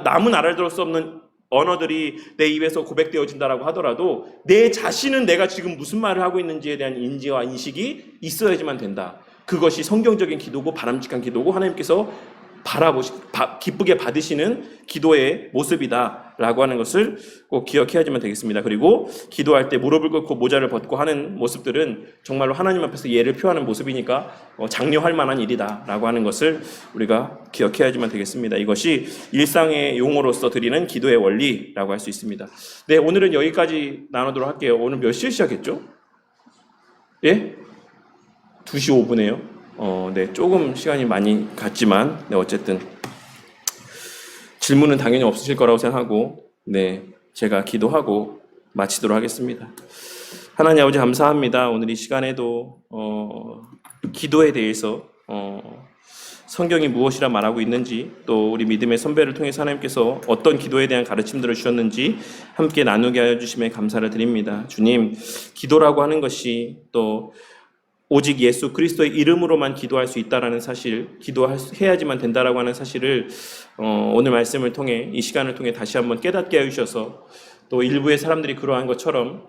Speaker 1: 남은 알아들을 수 없는 언어들이 내 입에서 고백되어진다라고 하더라도 내 자신은 내가 지금 무슨 말을 하고 있는지에 대한 인지와 인식이 있어야지만 된다. 그것이 성경적인 기도고 바람직한 기도고 하나님께서 기쁘게 받으시는 기도의 모습이다라고 하는 것을 꼭 기억해야지만 되겠습니다. 그리고 기도할 때 무릎을 꿇고 모자를 벗고 하는 모습들은 정말로 하나님 앞에서 예를 표하는 모습이니까 장려할 만한 일이다라고 하는 것을 우리가 기억해야지만 되겠습니다. 이것이 일상의 용어로서 드리는 기도의 원리라고 할 수 있습니다. 네, 오늘은 여기까지 나누도록 할게요. 오늘 몇 시에 시작했죠? 예? 2시 5분에요. 네, 조금 시간이 많이 갔지만, 네, 어쨌든 질문은 당연히 없으실 거라고 생각하고, 네, 제가 기도하고 마치도록 하겠습니다. 하나님 아버지 감사합니다. 오늘 이 시간에도 기도에 대해서 성경이 무엇이라 말하고 있는지, 또 우리 믿음의 선배를 통해서 하나님께서 어떤 기도에 대한 가르침들을 주셨는지 함께 나누게 하여 주심에 감사를 드립니다. 주님, 기도라고 하는 것이 또 오직 예수 그리스도의 이름으로만 기도할 수 있다라는 사실, 기도해야지만 된다라고 하는 사실을 오늘 말씀을 통해 이 시간을 통해 다시 한번 깨닫게 해주셔서 또 일부의 사람들이 그러한 것처럼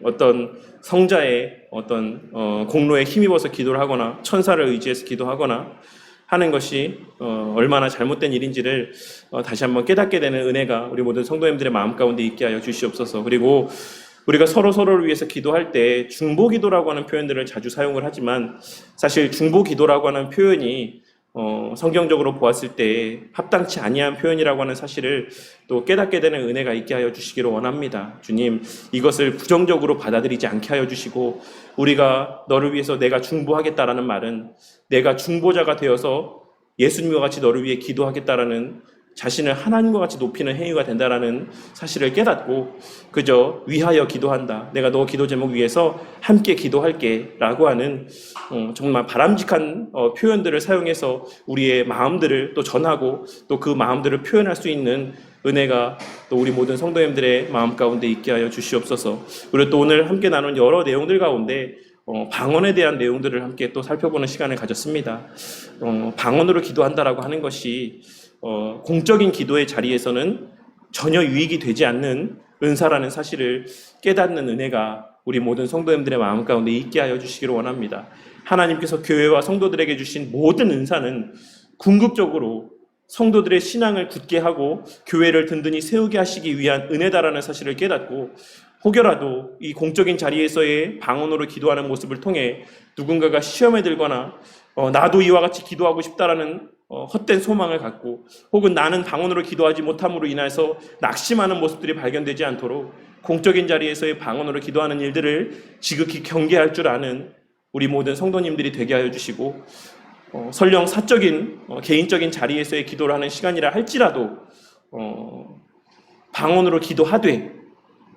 Speaker 1: 어떤 성자의 어떤 공로에 힘입어서 기도를 하거나 천사를 의지해서 기도하거나 하는 것이 얼마나 잘못된 일인지를 다시 한번 깨닫게 되는 은혜가 우리 모든 성도님들의 마음 가운데 있게 하여 주시옵소서. 그리고 우리가 서로를 위해서 기도할 때 중보기도라고 하는 표현들을 자주 사용을 하지만 사실 중보기도라고 하는 표현이 성경적으로 보았을 때 합당치 아니한 표현이라고 하는 사실을 또 깨닫게 되는 은혜가 있게 하여 주시기를 원합니다. 주님, 이것을 부정적으로 받아들이지 않게 하여 주시고 우리가 너를 위해서 내가 중보하겠다라는 말은 내가 중보자가 되어서 예수님과 같이 너를 위해 기도하겠다라는 자신을 하나님과 같이 높이는 행위가 된다라는 사실을 깨닫고 그저 위하여 기도한다. 내가 너 기도 제목 위해서 함께 기도할게 라고 하는 정말 바람직한 표현들을 사용해서 우리의 마음들을 또 전하고 또 그 마음들을 표현할 수 있는 은혜가 또 우리 모든 성도님들의 마음 가운데 있게 하여 주시옵소서. 그리고 또 오늘 함께 나눈 여러 내용들 가운데 방언에 대한 내용들을 함께 또 살펴보는 시간을 가졌습니다. 방언으로 기도한다라고 하는 것이 공적인 기도의 자리에서는 전혀 유익이 되지 않는 은사라는 사실을 깨닫는 은혜가 우리 모든 성도님들의 마음 가운데 있게 하여 주시기를 원합니다. 하나님께서 교회와 성도들에게 주신 모든 은사는 궁극적으로 성도들의 신앙을 굳게 하고 교회를 든든히 세우게 하시기 위한 은혜다라는 사실을 깨닫고 혹여라도 이 공적인 자리에서의 방언으로 기도하는 모습을 통해 누군가가 시험에 들거나 나도 이와 같이 기도하고 싶다라는 헛된 소망을 갖고 혹은 나는 방언으로 기도하지 못함으로 인해서 낙심하는 모습들이 발견되지 않도록 공적인 자리에서의 방언으로 기도하는 일들을 지극히 경계할 줄 아는 우리 모든 성도님들이 되게 하여 주시고 설령 사적인 개인적인 자리에서의 기도를 하는 시간이라 할지라도 방언으로 기도하되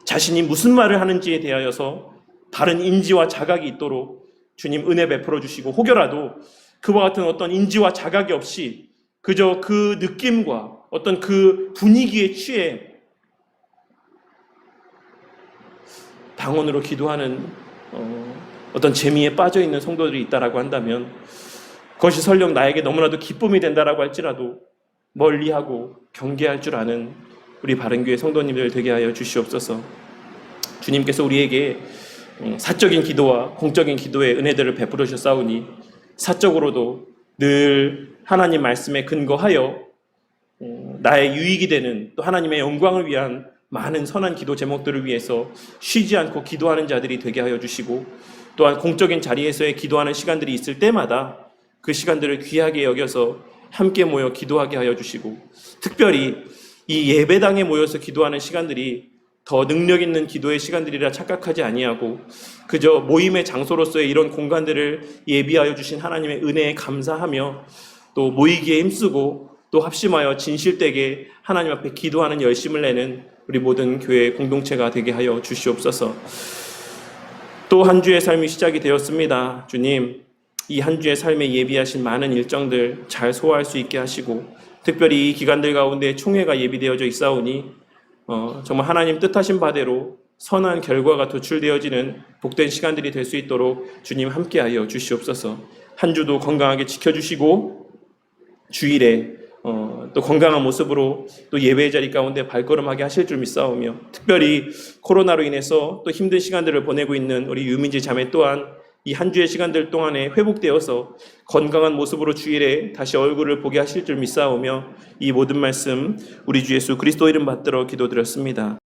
Speaker 1: 자신이 무슨 말을 하는지에 대하여서 바른 인지와 자각이 있도록 주님 은혜 베풀어 주시고 혹여라도 그와 같은 어떤 인지와 자각이 없이 그저 그 느낌과 어떤 그 분위기에 취해 방언으로 기도하는 어떤 재미에 빠져 있는 성도들이 있다라고 한다면 그것이 설령 나에게 너무나도 기쁨이 된다라고 할지라도 멀리하고 경계할 줄 아는 우리 바른교회 성도님들 되게 하여 주시옵소서. 주님께서 우리에게 사적인 기도와 공적인 기도의 은혜들을 베풀어 주셨사오니 사적으로도 늘 하나님 말씀에 근거하여 나의 유익이 되는 또 하나님의 영광을 위한 많은 선한 기도 제목들을 위해서 쉬지 않고 기도하는 자들이 되게 하여 주시고 또한 공적인 자리에서의 기도하는 시간들이 있을 때마다 그 시간들을 귀하게 여겨서 함께 모여 기도하게 하여 주시고 특별히 이 예배당에 모여서 기도하는 시간들이 더 능력 있는 기도의 시간들이라 착각하지 아니하고 그저 모임의 장소로서의 이런 공간들을 예비하여 주신 하나님의 은혜에 감사하며 또 모이기에 힘쓰고 또 합심하여 진실되게 하나님 앞에 기도하는 열심을 내는 우리 모든 교회 공동체가 되게 하여 주시옵소서. 또 한 주의 삶이 시작이 되었습니다. 주님, 이 한 주의 삶에 예비하신 많은 일정들 잘 소화할 수 있게 하시고 특별히 이 기간들 가운데 총회가 예비되어져 있사오니 정말 하나님 뜻하신 바대로 선한 결과가 도출되어지는 복된 시간들이 될 수 있도록 주님 함께하여 주시옵소서. 한 주도 건강하게 지켜주시고 주일에 또 건강한 모습으로 또 예배의 자리 가운데 발걸음하게 하실 줄 믿사오며 특별히 코로나로 인해서 또 힘든 시간들을 보내고 있는 우리 유민지 자매 또한 이 한 주의 시간들 동안에 회복되어서 건강한 모습으로 주일에 다시 얼굴을 보게 하실 줄 믿사오며 이 모든 말씀 우리 주 예수 그리스도 이름 받들어 기도드렸습니다.